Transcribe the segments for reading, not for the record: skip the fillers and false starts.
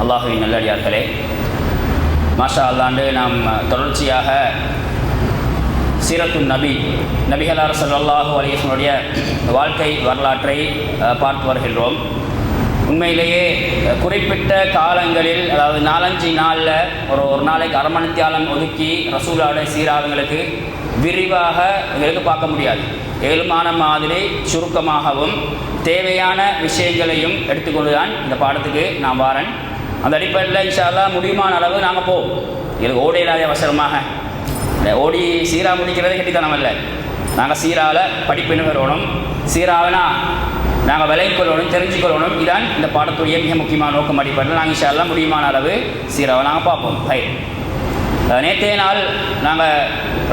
அல்லாஹுவின் நல்லடியார்களே, மாஷா அல்லாண்டு நாம் தொடர்ச்சியாக சீரத்துன் நபிகளார் ஸல்லல்லாஹு அலைஹி வஸல்லம் வாழ்க்கை வரலாற்றை பார்த்து வருகின்றோம். உண்மையிலேயே குறிப்பிட்ட காலங்களில், அதாவது 4-5 நாளில் ஒரு நாளைக்கு அரை மணி தியாலம் ஒதுக்கி ரசூலுடைய சீராவங்களுக்கு விரிவாக எங்களுக்கு பார்க்க முடியாது. ஏழுமான மாதிரி சுருக்கமாகவும் தேவையான விஷயங்களையும் எடுத்துக்கொண்டு தான் இந்த பாடத்துக்கு நான் வாரேன். அந்த அடிப்படையில் இன்ஷா அல்லாஹ் முடியுமான அளவு நாங்கள் போவோம். எங்களுக்கு ஓடையிலாத அவசரமாக ஓடி சீரா முடிக்கிறது கட்டித்தனம் இல்லை. நாங்கள் சீராவில் படிப்பின்னு வரணும், சீராவினா நாங்கள் விளைக்கொள்ளணும், தெரிஞ்சுக்கொள்ளணும். இதான் இந்த பாடத்துடைய மிக முக்கியமான நோக்கம். அடிப்படையில் நாங்கள் இன்ஷா அல்லாஹ் முடியுமான அளவு சீராவை நாங்கள் பார்ப்போம். நேற்றைய நாள் நாங்கள்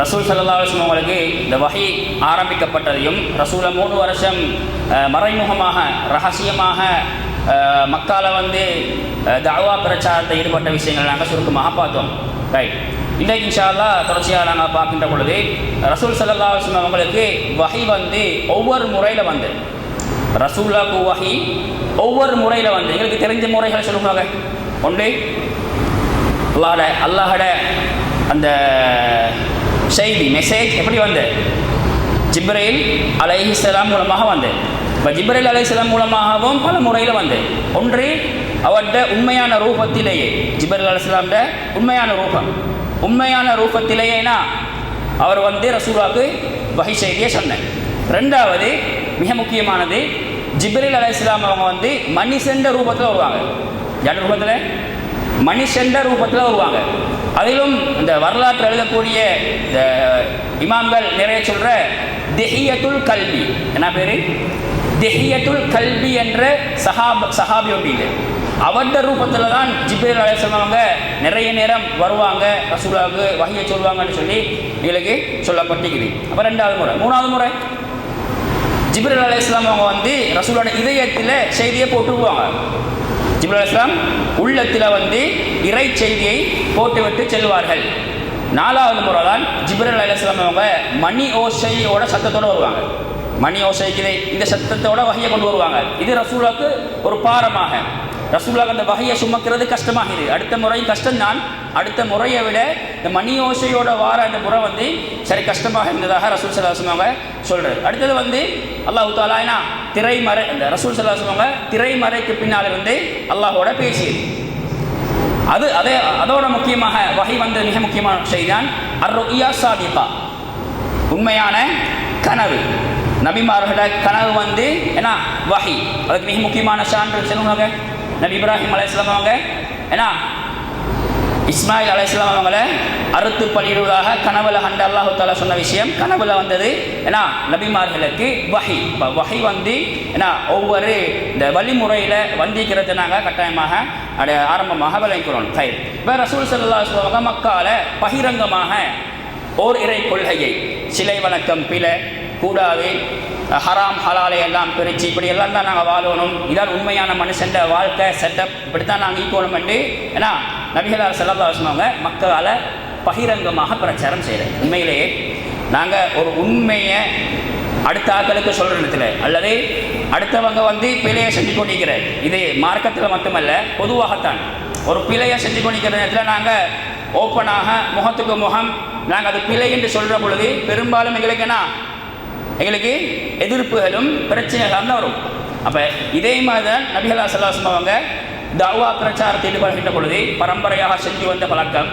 ரசூல் ஸல்லல்லாஹு அலைஹி வஸல்லம் அவங்களுக்கு இந்த வஹி ஆரம்பிக்கப்பட்டதையும், ரசூலை 3 வருஷம் மறைமுகமாக ரகசியமாக மக்கால தஅவா பிரச்சாரத்தை ஈடுபட்ட விஷயங்கள் நாங்கள் சுருக்கமாக பார்த்தோம். இன்றைக்கு இன்ஷா அல்லாஹ் தொடர்ச்சியாக நாங்கள் பார்க்கின்ற பொழுது ரசூல் ஸல்லல்லாஹு அலைஹி வஸல்லம் அவங்களுக்கு வஹி ஒவ்வொரு முறையில் ரசூலுக்கு வஹி ஒவ்வொரு முறையில் எங்களுக்கு தெரிஞ்ச முறைகளை சொல்லுவாங்க. ஒன்று அல்லாஹோட அந்த செய்தி மெசேஜ் எப்படி ஜிப்ரீல் அலைஹிஸ்ஸலாம் மூலமாக இப்போ ஜிப்ரீல் அலைஹிஸ்ஸலாம் மூலமாகவும் பல முறையில் ஒன்று அவருடைய உண்மையான ரூபத்திலேயே, ஜிப்ரீல் அலைஹிஸ்ஸலாம்ட உண்மையான ரூபத்திலேயேனா அவர் ரசூலுக்கு வஹி செய்தியை சொன்னார். ரெண்டாவது மிக முக்கியமானது, ஜிப்ரீல் அலைஹிஸ்ஸலாம் அவங்க மனுஷண்ட ரூபத்தில் வருவாங்க. யார் ரூபத்தில்? மனுஷண்ட ரூபத்தில் வருவாங்க. அதிலும் இந்த வரலாற்று எழுதக்கூடிய இந்த இமாம்கள் நிறைய சொல்கிற திஹியத்துல் கல்பி, என்ன பேர்? திஹியத்துல் கல்பி என்ற சஹாபி ஒன்று. அவருடைய ரூபத்தில் தான் ஜிப்ரீல் அலைஹிஸ்ஸலாம் அவங்க நிறைய நேரம் வருவாங்க, ரசூலுக்கு வஹியை சொல்லுவாங்கன்னு சொல்லி எங்களுக்கு சொல்லப்பட்டிருக்குது. அப்போ ரெண்டாவது முறை. மூணாவது முறை ஜிப்ரீல் அலைஹிஸ்ஸலாம் அவங்க ரசூலோட இதயத்தில் செய்தியை போட்டுருவாங்க. ஜிப்ரீல் அலைஹிஸ்ஸலாம் உள்ளத்தில் இறை செய்தியை போட்டுவிட்டு செல்வார்கள். நாலாவது முறை தான் ஜிப்ரீல் அலைஹிஸ்ஸலாம் அவங்க மணி ஓசையோட சத்தத்தோடு வருவாங்க. மணி ஓசைக்கு இந்த சத்தத்தோட வஹியை கொண்டு வருவாங்க. இது ரசூலுக்கு ஒரு பாரமாக, ரசூலுக்கு அந்த வஹியை சுமக்கிறது கஷ்டமாகுது. அடுத்த முறையும் கஷ்டம்தான். அடுத்த முறையை விட இந்த மணி ஓசையோட வார அந்த முறை சரி கஷ்டமாக இருந்ததாக ரசூல் ஸல்லல்லாஹு அலைஹி வஸல்லம் சொல்கிறார். அடுத்தது அல்லாஹ் தஆலா திரைமறை, அந்த ரசூல் ஸல்லல்லாஹு அலைஹி வஸல்லம் திரைமறைக்கு பின்னால் அல்லாஹோட பேசியது. அதோட முக்கியமாக வஹி மிக முக்கியமான செய்தான் அர்-ருய்யா ஸாதிகா, உண்மையான கனவு. நபிமார்களோட கனவு ஏன்னா வஹி. அதுக்கு மிக முக்கியமான சான்று சொல்லுவாங்க. நபி இப்ராஹிம் அலைஹிஸ்ஸலாம் அவங்க ஏன்னா இஸ்மாயில் அலைஹிஸ்ஸலாம் அவங்கள அறுத்து பலியிடுவதாக கனவுல கண்ட அல்லாஹு தஆலா சொன்ன விஷயம் கனவுல ஏன்னா நபிமார்களுக்கு வஹி. வஹி ஏன்னா ஒவ்வொரு இந்த வழிமுறையில் வந்திக்கிறத நாங்கள் கட்டாயமாக ஆரம்பமாக விளங்கிக்கிறோம். இப்போ ரசூல் ஸல்லல்லாஹு அலைஹி வஸல்லம் மக்கால பகிரங்கமாக ஓர் இறை கொள்கையை, சிலை வணக்கம் பிழை கூடாது, ஹராம் ஹலாலை எல்லாம் பிரித்து இப்படி எல்லாம் தான் நாங்கள் வாழணும், இதான் உண்மையான மனுஷன் வாழ்க்கை செட்டப், இப்படித்தான் நாங்கள் ஈக்கணும் என்று ஏன்னா நபிகளார் ஸல்லல்லாஹு அலைஹி வஸல்லம் மக்களால் பகிரங்கமாக பிரச்சாரம் செய்கிறோம். உண்மையிலேயே நாங்கள் ஒரு உண்மையை அடுத்த ஆட்களுக்கு சொல்கிற இடத்துல அல்லது அடுத்தவங்க பிழையை செஞ்சு கொண்டிருக்கிற, இது மார்க்கத்தில் மட்டுமல்ல பொதுவாகத்தான், ஒரு பிழையை செஞ்சு கொண்டிருக்கிற நேரத்தில் நாங்கள் ஓப்பனாக முகத்துக்கு முகம் நாங்கள் அது பிழை என்று சொல்கிற பொழுது பெரும்பாலும் எங்களுக்கு எதிர்ப்புகளும் பிரச்சனைகளும் தான் வரும். அப்போ இதே மாதிரி தான் நபிகளார் ஸல்லல்லாஹு அலைஹி வஸல்லம் அவங்க தஅவா பிரச்சாரத்தை ஈடுபடுகின்ற பொழுது பரம்பரையாக செஞ்சு வந்த பழக்கம்,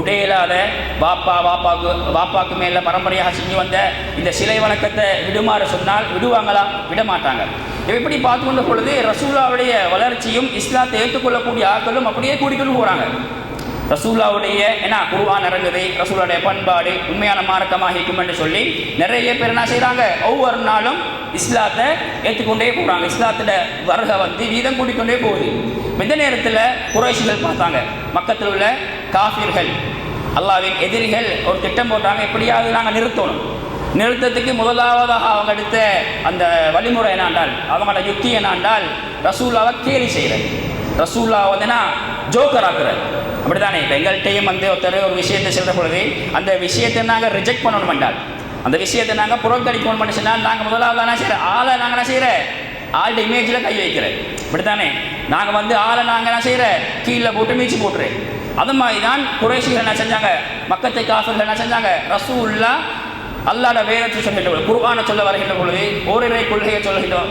உடையில்லாத வாப்பாக்கு மேலே பரம்பரையாக செஞ்சு வந்த இந்த சிலை வணக்கத்தை விடுமாறு சொன்னால் விடுவாங்களா? விட மாட்டாங்க. இப்படி பார்த்து கொண்ட பொழுது ரசூலுடைய வளர்ச்சியும் இஸ்லாத்தை ஏற்றுக்கொள்ளக்கூடிய ஆட்களும் அப்படியே கூடிக்கொண்டு போகிறாங்க. ரசூலுடைய ஏன்னா குர்ஆன் இறங்குது, ரசூலுடைய பண்பாடு உண்மையான மார்க்கமாக இருக்கும் என்று சொல்லி நிறைய பேர் என்ன செய்கிறாங்க, ஒவ்வொரு நாளும் இஸ்லாத்தை ஏற்றுக்கொண்டே போகிறாங்க. இஸ்லாத்தில் வருகை வீதம் கூட்டிக்கொண்டே போகுது. இந்த நேரத்தில் குறைஷிகள் பார்த்தாங்க, மக்கத்தில் உள்ள காஃபிர்கள் அல்லாஹ்வின் எதிரிகள் ஒரு திட்டம் போட்டாங்க, எப்படியாவது நாங்கள் நிறுத்தத்துக்கு முதலாவதாக அவங்க எடுத்த அந்த வழிமுறை என்னாண்டால், அவங்களோட யுக்தி என்னாண்டால் ரசூலுவை கேலி செய்கிறது. ரசூலுவை ஜோக்கர் ஆக்குறாரு. அப்படித்தானே இப்போ எங்கள்கிட்டையும் ஒருத்தர் ஒரு விஷயத்தை சொல்கிற பொழுது அந்த விஷயத்தை நாங்கள் ரிஜெக்ட் பண்ணணும் என்றால், அந்த விஷயத்தை நாங்கள் புறக்கணிக்கணும் பண்ணி சொன்னால் நாங்கள் முதலாவது என்ன செய்கிற ஆளை நாங்கள் என்ன செய்கிற ஆள்ட இமேஜில் கை வைக்கிறேன். இப்படித்தானே நாங்கள் வந்து ஆளை நாங்கள் என்ன செய்கிற கீழே போட்டு மீச்சு போட்டுறேன். அது மாதிரி தான் குறைஷிகள் என்ன செஞ்சாங்க, மக்கத்தை காஃபிர்கள் என்ன செஞ்சாங்க, ரசூலுல்லாஹ் அல்லாஹ்வுடைய வேதத்தை சொல்கின்ற பொழுது, குர்ஆனை சொல்ல வருகின்ற பொழுது, ஓரிரை கொள்கையை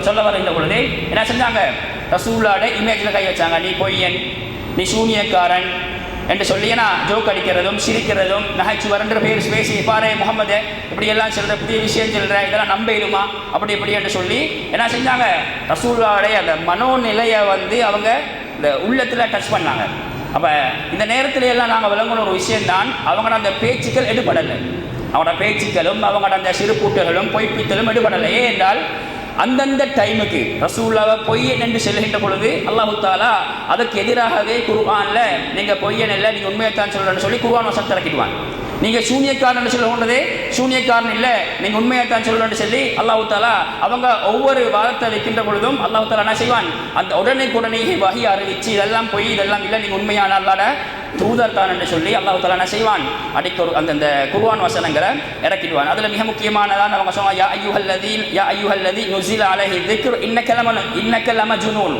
சொல்ல வருகின்ற பொழுது என்ன செஞ்சாங்க, ரசூலுல்லாஹ்வுடைய இமேஜில் கை வச்சாங்க. நீ பொய்யன், நீ சூனியக்காரன் என்று சொல்லி ஏன்னா ஜோக் அடிக்கிறதும் சிரிக்கிறதும் நகைச்சுவரன்ற பேர் பேசி பாரு முகமது இப்படி எல்லாம் சொல்கிற புதிய விஷயம் சொல்கிற இதெல்லாம் நம்பிடுமா அப்படி இப்படி என்று சொல்லி என்ன செஞ்சாங்க, ரசூலுல்லாஹ்வுடைய அந்த மனோநிலையை வந்து அவங்க இந்த உள்ளத்தில் டச் பண்ணாங்க. அப்போ இந்த நேரத்துல எல்லாம் நாங்கள் விளங்குன ஒரு விஷயம்தான், அவங்களோட அந்த பேச்சுக்கள் எடுபடலை. அவங்களோட பேச்சுக்களும் அவங்களோட அந்த சிறுபூட்டுகளும் பொய்ப்பித்தலும் எடுபடலை. ஏன் என்றால் அந்தந்த டைமுக்கு ரசூலுல்லாஹ் பொய்யன் என்று சொல்கின்ற பொழுது அல்லாஹ் தஆலா அதுக்கு எதிராகவே குர்ஆன்ல நீங்கள் பொய்யன் இல்லை, நீங்கள் உண்மையைத்தான் சொல்கிறேன்னு சொல்லி குர்ஆன் வசனம் இறக்கிடுவான். நீங்கள் சூனியக்காரன் சொல்ல கொண்டதே சூனியக்காரன் இல்லை, நீங்கள் உண்மையைத்தான் சொல்கிறேன்னு சொல்லி அல்லாஹ் தஆலா அவங்க ஒவ்வொரு வாதத்தை வைக்கின்ற பொழுதும் அல்லாஹ் தஆலா என்ன செய்வான், அந்த உடனே வஹி அறிவிச்சு இதெல்லாம் பொய் இதெல்லாம் இல்லை, நீங்கள் உண்மையான அல்லாஹ்வுடைய தூதர் தான் என்று சொல்லி அல்லாஹ் தஆலா என்ன செய்வான், அடிக்க அந்த குர்ஆன் வசனங்களை இறக்கிடுவான். அதில் மிக முக்கியமானதான் அவங்க சொன்னாங்க, யா அய்யுஹல்லதி நுஸில அலைஹி திக்ர் இன்னக லமஜ்னூன்.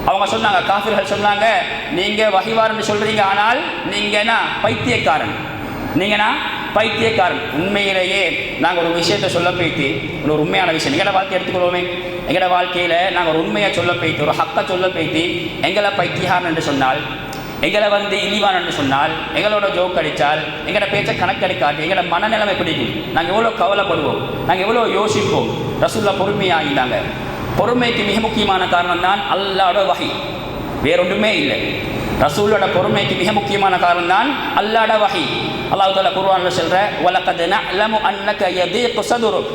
அவங்க சொன்னாங்க, காஃபிர்கள் சொன்னாங்க, நீங்கள் வஹிவார்னு சொல்கிறீங்க, ஆனால் நீங்கள் என்ன பைத்தியக்காரன், நீங்கள்னா பைத்தியக்காரன். உண்மையிலேயே நாங்கள் ஒரு விஷயத்தை சொல்ல போய்த்து ஒரு உண்மையான விஷயம் எங்களோட வாழ்க்கை எடுத்துக்கொள்வோமே, எங்களோட வாழ்க்கையில் நாங்கள் ஒரு உண்மையை சொல்ல போய்த்து ஒரு ஹக்கை சொல்ல போய்த்து எங்களை பைத்தியக்காரன் என்று சொன்னால், எங்களை வந்து இழிவான் என்று சொன்னால், எங்களோட ஜோக் அடித்தால், எங்களோட பேச்சை கணக்கெடுக்காட்டி எங்களோட மனநிலைமை பிடிக்கும், நாங்கள் எவ்வளோ கவலைப்படுவோம், நாங்கள் எவ்வளோ யோசிப்போம். ரசூலுல்லாஹ் பொறுமையாகிட்டாங்க. பொறுமைக்கு மிக முக்கியமான காரணம் தான் அல்லாஹ்வுடைய வஹி, வேறொன்றுமே இல்லை. ரசூலோட பொறுமைக்கு மிக முக்கியமான காரணம் தான் அல்லாஹ்வுடைய வஹி. அல்லாஹ் தஆலா குர்ஆன்ல சொல்ற, வலகத் நஅலமு அன்னக யதீகு ஸதுருக்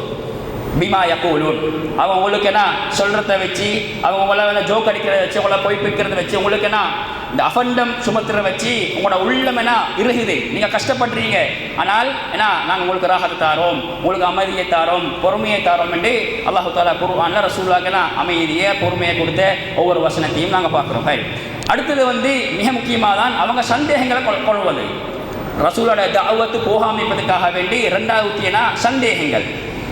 பிமா யகூலூன். அவங்க உங்களுக்கு என்ன சொல்கிறத வச்சு, அவங்க உங்களை ஜோக் அடிக்கிறத வச்சு, உங்களை போய் பிடிக்கிறத வச்சு, உங்களுக்கு என்ன இந்த அஃபண்டம் சுமத்துற வச்சு உங்களோட உள்ளம் என்ன இருக்குது, நீங்கள் கஷ்டப்படுறீங்க. ஆனால் என்ன நாங்கள் உங்களுக்கு ராகத்தை தாரோம், உங்களுக்கு அமைதியை தாரோம், பொறுமையை தாரோம் என்று அல்லாஹ் தஆலா குர்ஆன்ல ரசூலுல்லாஹ்க்கு அமைதியை பொறுமையை கொடுத்த ஒவ்வொரு வசனத்தையும் நாங்கள் பார்க்குறோம். அடுத்தது வந்து மிக முக்கியமாக தான் அவங்க சந்தேகங்களை கொள்வது. ரசூலோட தஅவத்து போகாமிப்பதற்காக வேண்டி இரண்டாவது சந்தேகங்கள்.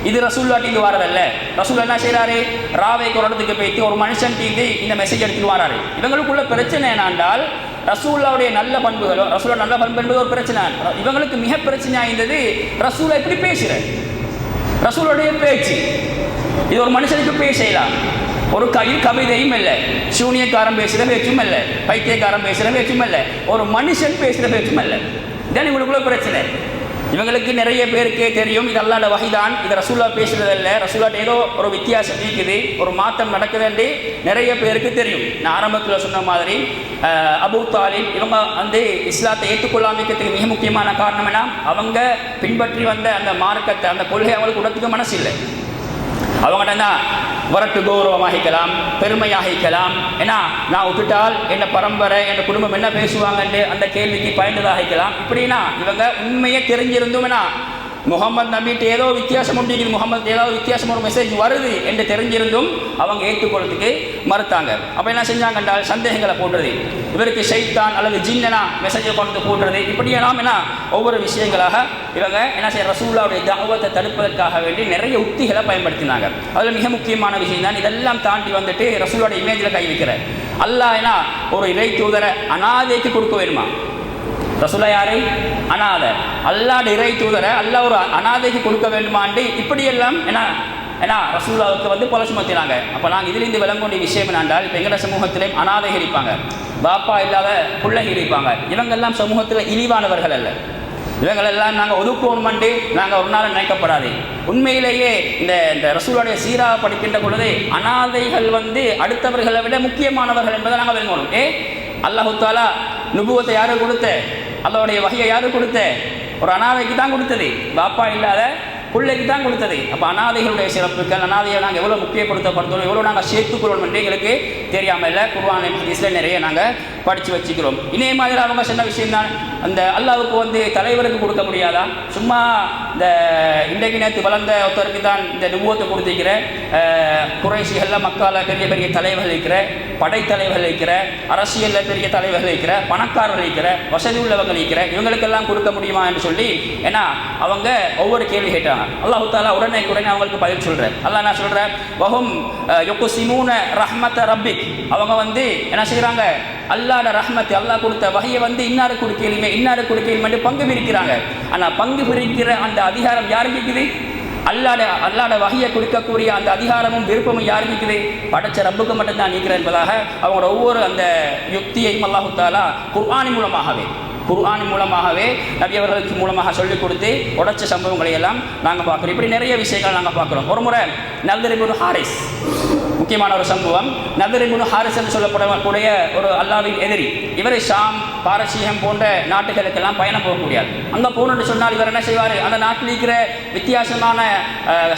இது ரசூலுல்லாஹ்க்கு வரதல்ல. ரசூல் என்ன செய்கிறாரு, ராவைக்கு ஒரு இடத்துக்கு போய்த்து ஒரு மனுஷன் தீந்து இந்த மெசேஜ் எடுத்துட்டு வராரு. இவங்களுக்குள்ள பிரச்சனை என்னென்றால் ரசூலுல்லாஹ்வுடைய நல்ல பண்புகளோ, ரசூலோட நல்ல பண்பு என்பது ஒரு பிரச்சனை. இவங்களுக்கு மிக பிரச்சனையாக இருந்தது ரசூலை எப்படி பேசுகிறேன், ரசூலுடைய பேச்சு. இது ஒரு மனுஷனுக்கு பேசலாம், ஒரு கவிதையும் இல்லை, சூனியக்காரன் பேசுகிற பேச்சும் இல்லை, பைத்தியக்காரன் பேசுகிற பேச்சும் இல்லை, ஒரு மனுஷன் பேசுகிற பேச்சும் இல்லை. இதான் இவங்களுக்குள்ள பிரச்சனை. இவங்களுக்கு நிறைய பேருக்கே தெரியும் இது அல்லாஹ்வுடைய வஹிதான், இது ரசூலுல்லாஹ் பேசுறதில்ல, ரசூலுல்லாஹ் ஏதோ ஒரு வித்தியாசம் இருக்குது, ஒரு மாற்றம் நடக்குதுன்னு நிறைய பேருக்கு தெரியும். நான் ஆரம்பத்தில் சொன்ன மாதிரி அபூ தாலிப் இவங்க வந்து இஸ்லாத்தை ஏற்றுக்கொள்ளாமைக்கிறதுக்கு மிக முக்கியமான காரணம் என்ன, அவங்க பின்பற்றி வந்த அந்த மார்க்கத்தை அந்த கொள்கை அவங்களுக்கு உடத்துக்கு மனசு இல்லை. அவங்கள்ட்ட தான் வரட்டு கௌரவமாகிக்கலாம், பெருமையாகிக்கலாம், ஏன்னா நான் விட்டுட்டால் என்ன பரம்பரை என் குடும்பம் என்ன பேசுவாங்கன்னு அந்த கேள்விக்கு பயந்ததாகிக்கலாம். இப்படின்னா இவங்க உண்மையை தெரிஞ்சிருந்தும் என்ன முகமது நபிட்டு ஏதோ வித்தியாசம் உண்டு, முகமது ஏதாவது வித்தியாசம் ஒரு மெசேஜ் வருது என்று தெரிஞ்சிருந்தும் அவங்க ஏற்றுக்கொள்றதுக்கு மறுத்தாங்க. அப்போ என்ன செஞ்சாங்க என்றால் சந்தேகங்களை போடுறது, இவருக்கு ஷைத்தான் அல்லது ஜின்னனா மெசேஜை கொண்டு போடுறது, இப்படியெல்லாம் என்ன ஒவ்வொரு விஷயங்களாக இவங்க என்ன செய்ய ரசூலுல்லாஹ்வுடைய தஅவத்தை தடுப்பதற்காக வேண்டி நிறைய உத்திகளை பயன்படுத்தினாங்க. அதில் மிக முக்கியமான விஷயம் தான் இதெல்லாம் தாண்டி வந்துட்டு ரசூலுல்லாஹ்வுடைய இமேஜில் கை வைக்கிற அல்லாஹ் என்ன ஒரு இறை தூதரை அனாதைக்கு கொடுக்க வேணுமா? ரசூலுல்லாஹ் யாரை? அனாதை. அல்லாஹ்வுடைய இறை தூதரை அல்லாஹ் ஒரு அனாதைக்கு கொடுக்க வேண்டுமாண்டு இப்படியெல்லாம் ஏன்னா ரசூலுல்லாஹ்வுக்கு வந்து கொலை சுமத்தினாங்க. அப்போ நாங்கள் இதிலிருந்து விளங்கக்கூடிய விஷயம் என்னென்றால், இப்போ எங்களோட சமூகத்திலையும் அனாதைகள் இருப்பாங்க, பாப்பா இல்லாத பிள்ளைகள் இருப்பாங்க. இவங்கெல்லாம் சமூகத்தில் இழிவானவர்கள் அல்ல, இவங்களெல்லாம் நாங்கள் ஒதுக்கணுமெண்டு நாங்கள் ஒரு நாள் நினைக்கப்படாது. உண்மையிலேயே இந்த ரசூலுடைய சீராக படிக்கின்ற பொழுது அனாதைகள் வந்து அடுத்தவர்களை விட முக்கியமானவர்கள் என்பதை நாங்கள் விளங்கணும். அல்லாஹ் தஆலா நுபுவத்தை யாரு கொடுத்த, அல்லாஹ்வுடைய வஹியை யாரு கொடுத்த, ஒரு அனாதைக்கு தான் கொடுத்தது, பாப்பா இல்லாத பிள்ளைக்கு தான் கொடுத்தது. அப்போ அனாதைகளுடைய சிறப்புகள், அனாதையை நாங்கள் எவ்வளோ முக்கியப்படுத்தப்படுத்தணும், எவ்வளோ நாங்கள் சேர்த்துக்கொள்ளணும் என்று எங்களுக்கு தெரியாமல் இல்லை. குர்ஆன் ஹதீஸ்ல நிறைய நாங்கள் படித்து வச்சுக்கிறோம். இதே மாதிரி அவங்க சொன்ன விஷயம் தான், அந்த அல்லாவுக்கு வந்து தலைவருக்கு கொடுக்க முடியாதா? சும்மா இந்த இன்றைக்கு நேற்று வளர்ந்த ஒருத்தருக்கு தான் இந்த நுபுவத்தை கொடுத்திருக்கிற குறைஷிகளில் மக்கால பெரிய பெரிய தலைவர்கள் இருக்கிற, படைத்தலைவர்கள் இருக்கிற, அரசியலில் பெரிய தலைவர்கள் இருக்கிற, பணக்காரர்கள் இருக்கிற, வசதி உள்ளவர்கள் இருக்கிற, இவங்களுக்கெல்லாம் கொடுக்க முடியுமா என்று சொல்லி ஏன்னா அவங்க ஒவ்வொரு கேள்வி கேட்டாங்க. அல்லாஹு தாலா உடனே அவங்களுக்கு பதில் சொல்கிறேன். அல்லாஹ் நான் சொல்கிறேன், வஹும் யுக்ஸிமூன ரஹ்மத ரப்பிக், அவங்க வந்து என்ன செய்கிறாங்க, அல்லாஹ்ட ரஹ்மத் அல்லாஹ் கொடுத்த வகையை வந்து இன்னாரு கொடுக்கலுமே பங்கு பிரிக்கிறாங்க. ஆனால் பங்கு பிரிக்கிற அந்த அதிகாரம் யாருக்கு இருக்குது? அல்லாட வகையை கொடுக்கக்கூடிய அந்த அதிகாரமும் விருப்பமும் யாருக்கு இருக்குது? படைச்ச ரப்புக்கு மட்டும்தான் நீக்கிறேன் என்பதாக அவங்களோட ஒவ்வொரு அந்த யுக்தியையும் அல்லாஹு தாலா குர்ஆனின் மூலமாகவே நபி அவர்களுக்கு மூலமாக சொல்லிக் கொடுத்து உடைச்ச சம்பவங்களை எல்லாம் நாங்கள் பார்க்குறோம். இப்படி நிறைய விஷயங்கள் நாங்கள் பார்க்குறோம். ஒரு முறை நல்தர் இப்னு ஹாரிஸ், முக்கியமான ஒரு சம்பவம். நல்தர் இப்னு ஹாரிஸ் என்று சொல்லப்படக்கூடிய ஒரு அல்லாஹ்வின் எதிரி. இவர் ஷாம், பாரசீகம் போன்ற நாட்டுகளுக்கெல்லாம் பயணம் போகக்கூடியது. அங்கே போகணுன்னு சொன்னால் இவர் என்ன செய்வார், அந்த நாட்டில் இருக்கிற வித்தியாசமான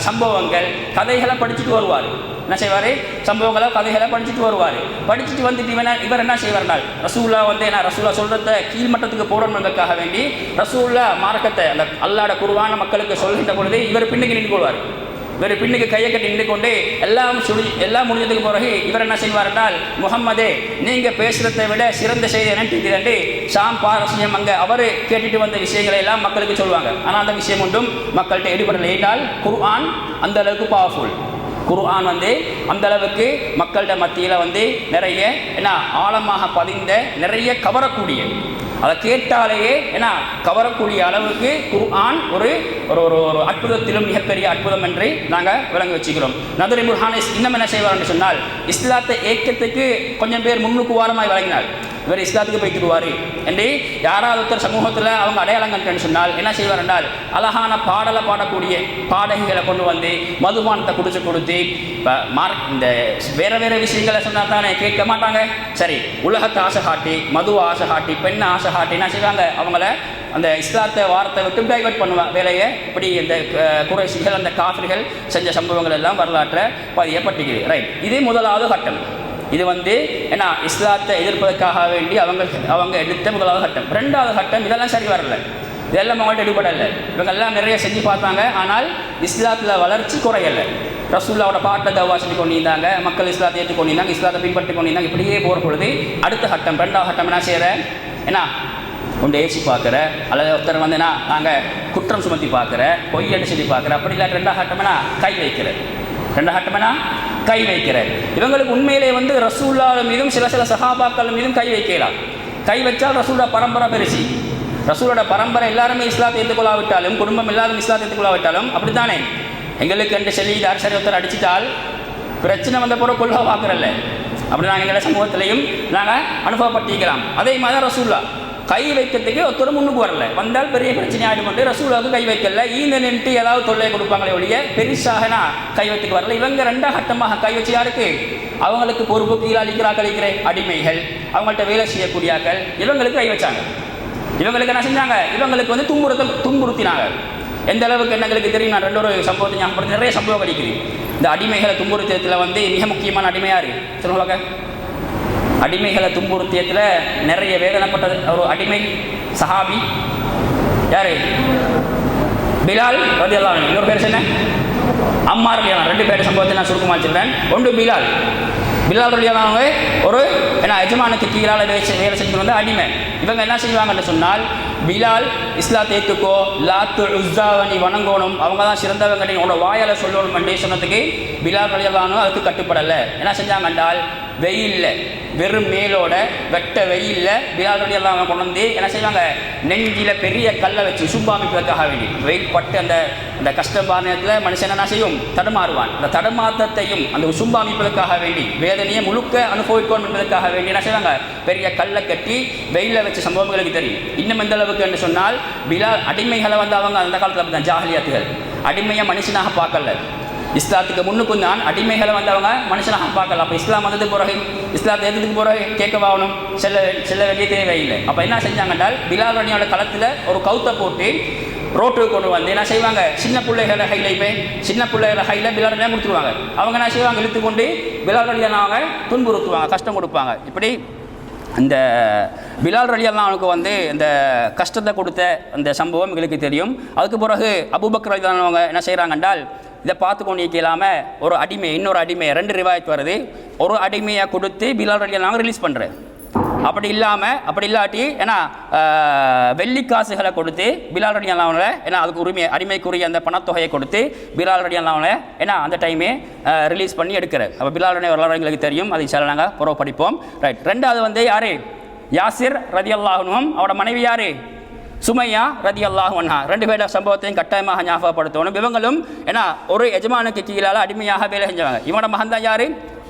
சம்பவங்கள், கதைகளை படிச்சுட்டு வருவார். என்ன செய்வார், சம்பவங்களை கதைகளை படிச்சுட்டு வருவார். படிச்சுட்டு வந்துட்டு இவர் என்ன செய்வார்னால், ரசூல்லா வந்து என்ன ரசூல்லா சொல்கிறத கீழ்மட்டத்துக்கு போடணுன்றதுக்காக வேண்டி ரசூல்லா மார்க்கத்தை அந்த அல்லாஹ்ட குர்ஆன மக்களுக்கு சொல்கின்ற பொழுது இவர் பின்னுக்கு நின்று கொள்வார். இவர் பின்னுக்கு கையை கட்டி நின்று கொண்டு எல்லாம் முடிஞ்சதுக்கு பிறகு இவர் என்ன செய்வார் என்றால், முகம்மதே நீங்கள் பேசுகிறதை விட சிறந்த செய்தி என்னட்டு ஷாம், பாரசீகம் அங்கே அவர் கேட்டுட்டு வந்த விஷயங்களை எல்லாம் மக்களுக்கு சொல்லுவாங்க. ஆனால் அந்த விஷயம் ஒன்றும் மக்கள்கிட்ட ஈடுபடலை. ஏனால் குர்ஆன் அந்த அளவுக்கு பவர்ஃபுல். குர்ஆன் வந்து அந்த அளவுக்கு மக்கள்கிட்ட மத்தியில் வந்து நிறைய என்ன ஆழமாக பதிந்த, நிறைய கவரக்கூடிய, அதை கேட்டாலேயே என்ன கவரக்கூடிய அளவுக்கு குர்ஆன் ஒரு ஒரு ஒரு அற்புதத்திலும் மிகப்பெரிய அற்புதம் என்று நாங்கள் விளங்கி வச்சுக்கிறோம். நல்தர் இப்னு ஹாரிஸ் இன்னும் என்ன செய்வார் என்று சொன்னால், இஸ்லாத்தை ஏக்கத்துக்கு கொஞ்சம் பேர் முன்னுக்கு வாரமாய் வழங்கினார். இவர் இஸ்லாத்துக்கு போய்த்துடுவார் என்று யாராவது ஒருத்தர் சமூகத்தில் அவங்க அடையாளம் கண்டுன்னு சொன்னால் என்ன செய்வார் என்றால், அழகான பாடலை பாடக்கூடிய பாடகிகளை கொண்டு வந்து மதுபானத்தை கொடுத்து இந்த வேறு விஷயங்களை சொன்னால் தானே கேட்க மாட்டாங்க. சரி, உலகத்தை ஆசை காட்டி, மதுவை ஆசை காட்டி, பெண்ணை ஆசை காட்டி என்ன செய்வாங்க, அவங்கள அந்த இஸ்லாத்தை வாரத்தை விட்டு டைவர்ட் பண்ணுவாங்க வேலையை. இப்படி இந்த குறைஷிகள், அந்த காஃபிர்கள் செஞ்ச சம்பவங்கள் எல்லாம் வரலாற்றை பதியப்பட்டிருக்குது. ரைட், இது முதலாவது கட்டம். இது வந்து என்ன இஸ்லாத்தை எதிர்ப்பதற்காக வேண்டி அவங்க எடுத்த முதலாவது கட்டம். ரெண்டாவது கட்டம், இதெல்லாம் சரி வரல, இதெல்லாம் அவங்கள்ட்ட எடுபடலை. இவங்கெல்லாம் நிறைய செஞ்சு பார்த்தாங்க, ஆனால் இஸ்லாத்தில் வளர்ச்சி குறையலை. ரசூல்லாவோட பாட்டை தவா செஞ்சு கொண்டிருந்தாங்க, மக்கள் இஸ்லாத்தை ஏற்றுக்கொண்டிருந்தாங்க, இஸ்லாத்தை பின்பற்றி கொண்டிருந்தாங்க. இப்படியே போகிற பொழுது அடுத்த கட்டம், ரெண்டாவது கட்டம் என்ன செய்கிற, என்ன ஒன்று ஏசி பார்க்குற, அல்லது ஒருத்தர் வந்து நாங்கள் குற்றம் சுமத்தி பார்க்குற, பொய்யன்னு சொல்லி பார்க்குற, அப்படி இல்லாட்ட ரெண்டாவது கட்டம்னா கை வைக்கிற. ரெண்டாவது கட்டம்னா கை வைக்கிறார். இவங்களுக்கு உண்மையிலே வந்து ரசூல்லா மீதும் சில சஹாபாக்கள் மீதும் கை வைக்கலாம். கை வச்சால் ரசூலோட பரம்பரை பெருசி. ரசூலோட பரம்பரை எல்லாருமே இஸ்லாத்தை ஏற்றுக்கொள்ளாவிட்டாலும், குடும்பம் எல்லாரும் இஸ்லாத்தை ஏற்றுக்கொள்ளாவிட்டாலும் அப்படித்தானே, எங்களுக்கு என்று சொல்லி சரி ஒருத்தர் அடிச்சிட்டால் பிரச்சனை வந்த பிறகு கொள்கை பார்க்குறல்ல, அப்படி நாங்கள் எங்களை சமூகத்திலையும் நாங்கள் அனுபவப்பட்டிருக்கலாம். அதே மாதிரி ரசூல்லா கை வைக்கிறதுக்கு ஒருத்தர் முன்னுக்கு வரல, வந்தால் பெரிய பிரச்சனை ஆகிடும் கொண்டு ரசூலாவுக்கு கை வைக்கல. ஈந்த நின்று ஏதாவது தொல்லை கொடுப்பாங்களே ஒழிய பெருசாக நான் கை வைத்துக்கு வரல. இவங்க ரெண்டாம் கட்டமாக கை வச்சு யாருக்கு, அவங்களுக்கு பொறுப்பு கீழாளிக்கிற அடிமைகள், அவங்கள்ட்ட வேலை செய்யக்கூடியாக்கள், இவங்களுக்கு கை வச்சாங்க. இவங்களுக்கு என்ன செஞ்சாங்க, இவங்களுக்கு வந்து துன்புறுத்தினாங்க. எந்த அளவுக்கு எங்களுக்கு தெரியும், நான் ஒரு சம்பவத்தை ஞாபகப்படுத்தி நிறைய சம்பவம் கிடைக்குது. இந்த அடிமைகளை துன்புறுத்தியத்தில் வந்து மிக முக்கியமான அடிமையாரு சொல்லுவாங்க. அடிமைகளை துன்புறுத்தியத்தில் நிறைய வேதனைப்பட்ட ஒரு அடிமை சஹாபி யாரு, பிலால் ரலியல்லாஹு அன்ஹு. இன்னொரு பேர் என்ன, அம்மார் ரலியல்லாஹு. ரெண்டு பேர் சம்பவத்தை நான் சுருக்கமாக வச்சிருக்கேன். ஒன்று பிலால் ரலியல்லாஹு அன்ஹு ஒரு எஜமானுக்கு கீழால் வேலை செஞ்சு வந்த அடிமை. இவங்க என்ன செய்வாங்கன்னு சொன்னால், பிலால் இஸ்லாத்தை ஏற்றுக்கோ, லாத்து உஸ்ஸாவை வணங்கணும், அவங்க தான் சிறந்தவங்க, உங்களோட வாயால் சொல்லணும் என்று சொன்னதுக்கு பிலால் ரலியல்லாஹு அன்ஹு அதுக்கு கட்டுப்படலை. என்ன செஞ்சாங்க என்றால், வெயிலில் வெறும் மேலோட வெட்ட வெயிலில் பிலால் ரலியல்லாஹு அன்ஹு கொண்டு வந்து என்ன செய்வாங்க, நெஞ்சில் பெரிய கல்லை வச்சு சும்பாமிப்பதற்காக வேண்டி, வெயில் பட்டு அந்த அந்த கஷ்டமான நேரத்தில் மனுஷன் என்ன செய்யும், தடுமாறுவான். அந்த தடுமாற்றத்தையும் அந்த சும்பாமிப்பதற்காக வேண்டி, வேதனையை முழுக்க அனுபவிக்கணும் என்பதற்காக வேண்டி என்ன செய்வாங்க, பெரிய கல்லை கட்டி வெயிலில் வச்ச சம்பவங்களுக்கு தெரியும். இன்னும் எந்த அளவுக்கு என்று சொன்னால், பிலால் அடிமைகளை வந்து அவங்க அந்த காலத்தில் அப்படி தான் ஜாஹிலியத்துகள் அடிமையை மனுஷனாக பார்க்கல. இஸ்லாத்துக்கு முன்னுக்கும் தான் அடிமைகளை வந்து அவங்க மனுஷனாக பார்க்கல. அப்போ இஸ்லாம் வந்ததுக்கு பிறகு, இஸ்லாத்தை எதுக்கு பிறகு கேட்கவாகணும், செல்ல வேண்டிய தேவையில்லை. அப்போ என்ன செஞ்சாங்கன்றால், பிலால் ரலியல்லாஹு களத்தில் ஒரு கவுத்தை போட்டு ரோட்டுக்கு கொண்டு வந்து என்ன செய்வாங்க, சின்ன பிள்ளைகளை கையிலையுமே சின்ன பிள்ளைகளை கையில் பிலால் ரலியல்லாஹு கொடுத்துருவாங்க. அவங்க என்ன செய்வாங்க, இழுத்து கொண்டு பிலால் ரலியல்லாஹு அவங்க துன்புறுத்துவாங்க, கஷ்டம் கொடுப்பாங்க. இப்படி இந்த பிலால் ரலியல்லாஹு அன்ஹுக்கு வந்து இந்த கஷ்டத்தை கொடுத்த அந்த சம்பவம் எங்களுக்கு தெரியும். அதுக்கு பிறகு அபூபக்கர் ரலியல்லாஹு அன்ஹு என்ன செய்கிறாங்க என்றால், இதை பார்த்து கொண்டு இல்லாமல் ஒரு அடிமை, இன்னொரு அடிமை, 2 ரிவாயத் வருது, ஒரு அடிமையை கொடுத்து பிலால் ரலியல்லாஹு அன்ஹு ரிலீஸ் பண்ணுறாரு. அப்படி இல்லாட்டி ஏன்னா வெள்ளி காசுகளை கொடுத்து பிலால் ரலியல்லாஹு அன்ஹு ஏன்னா அதுக்கு உரிமை அடிமைக்குரிய அந்த பணத்தொகையை கொடுத்து பிலால் ரலியல்லாஹு அன்ஹு ஏன்னா அந்த டைமே ரிலீஸ் பண்ணி எடுக்கிறார். அப்போ பிலாலுடைய வரலாறு எங்களுக்கு தெரியும், அதை சில நாங்கள் புறவு படிப்போம். ரைட். 2வது வந்து யார்? யாசிர் ரலியல்லாஹு அன்ஹு, அவரோட மனைவி யார்? சுமையா ரலியல்லாஹு அன்ஹா. 2 பேரோட சம்பவத்தையும் கட்டாயமாக ஞாபகப்படுத்தணும். இவங்களும் ஏன்னா ஒரு எஜமானுக்கு கீழால் அடிமையாக வேலை செஞ்சவங்க. இவனோட மகன் தான் யார்?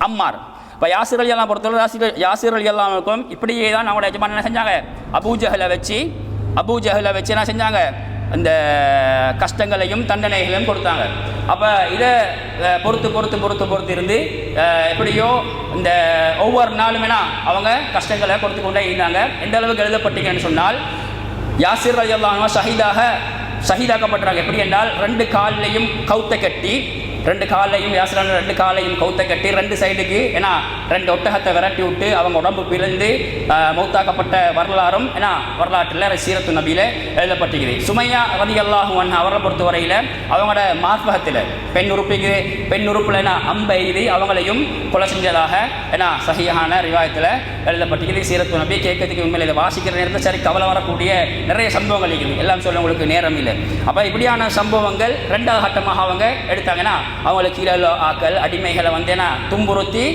அம்மார். இப்போ யாசிர் ரலியல்லாஹு பொறுத்தவரை யாசிர் ரலியல்லாஹு அன்ஹுக்கும் இப்படியே தான் அவங்களோட எஜமான் என்ன செஞ்சாங்க, அபூஜஹலை வச்சு என்ன செஞ்சாங்க, அந்த கஷ்டங்களையும் தண்டனைகளையும் கொடுத்தாங்க. அப்போ இதை பொறுத்து இருந்து எப்படியோ இந்த ஒவ்வொரு நாளும் அவங்க கஷ்டங்களை கொடுத்து கொண்டே இருந்தாங்க. எந்த அளவுக்கு எழுதப்பட்டீங்கன்னு சொன்னால், யாசிர் ரலியல்லாஹு அன்ஹு ஷஹீதாக்கப்பட்டாங்க. எப்படி என்றால் 2 காலையும் கவுத்த கட்டி, 2 காலையும் யாசிரான 2 காலையும் கவுத்த கட்டி 2 சைடுக்கு ஏன்னா 2 ஒட்டகத்தை விரட்டி விட்டு அவங்க உடம்பு பிளந்து மௌத்தாக்கப்பட்ட வரலாறும் ஏன்னா வரலாற்றில் சீரத்து நபியில் எழுதப்பட்டிருக்குது. சுமையா ரலியல்லாஹு அன்ஹா அவரை பொறுத்தவரையில் அவங்களோட மார்பகத்தில் பெண் உறுப்பில் அம்பை எய்தி அவங்களையும் கொலை செஞ்சதாக ஏன்னா சஹீஹான ரிவாயத்தில் எழுதப்பட்டிருக்குது. சீரத்து நபி கேட்கறதுக்கு உண்மையில் இதை வாசிக்கிற நேரத்தில் சரி கவலை வரக்கூடிய நிறைய சம்பவங்கள் இருக்குது, எல்லாம் சொல்ல உங்களுக்கு நேரம் இல்லை. அப்போ இப்படியான சம்பவங்கள் 2வது கட்டமாக அவங்க எடுத்தாங்கன்னா அவங்களுக்கு கீழே ஆக்கள் அடிமைகளை வந்து என்ன துன்புறுத்தி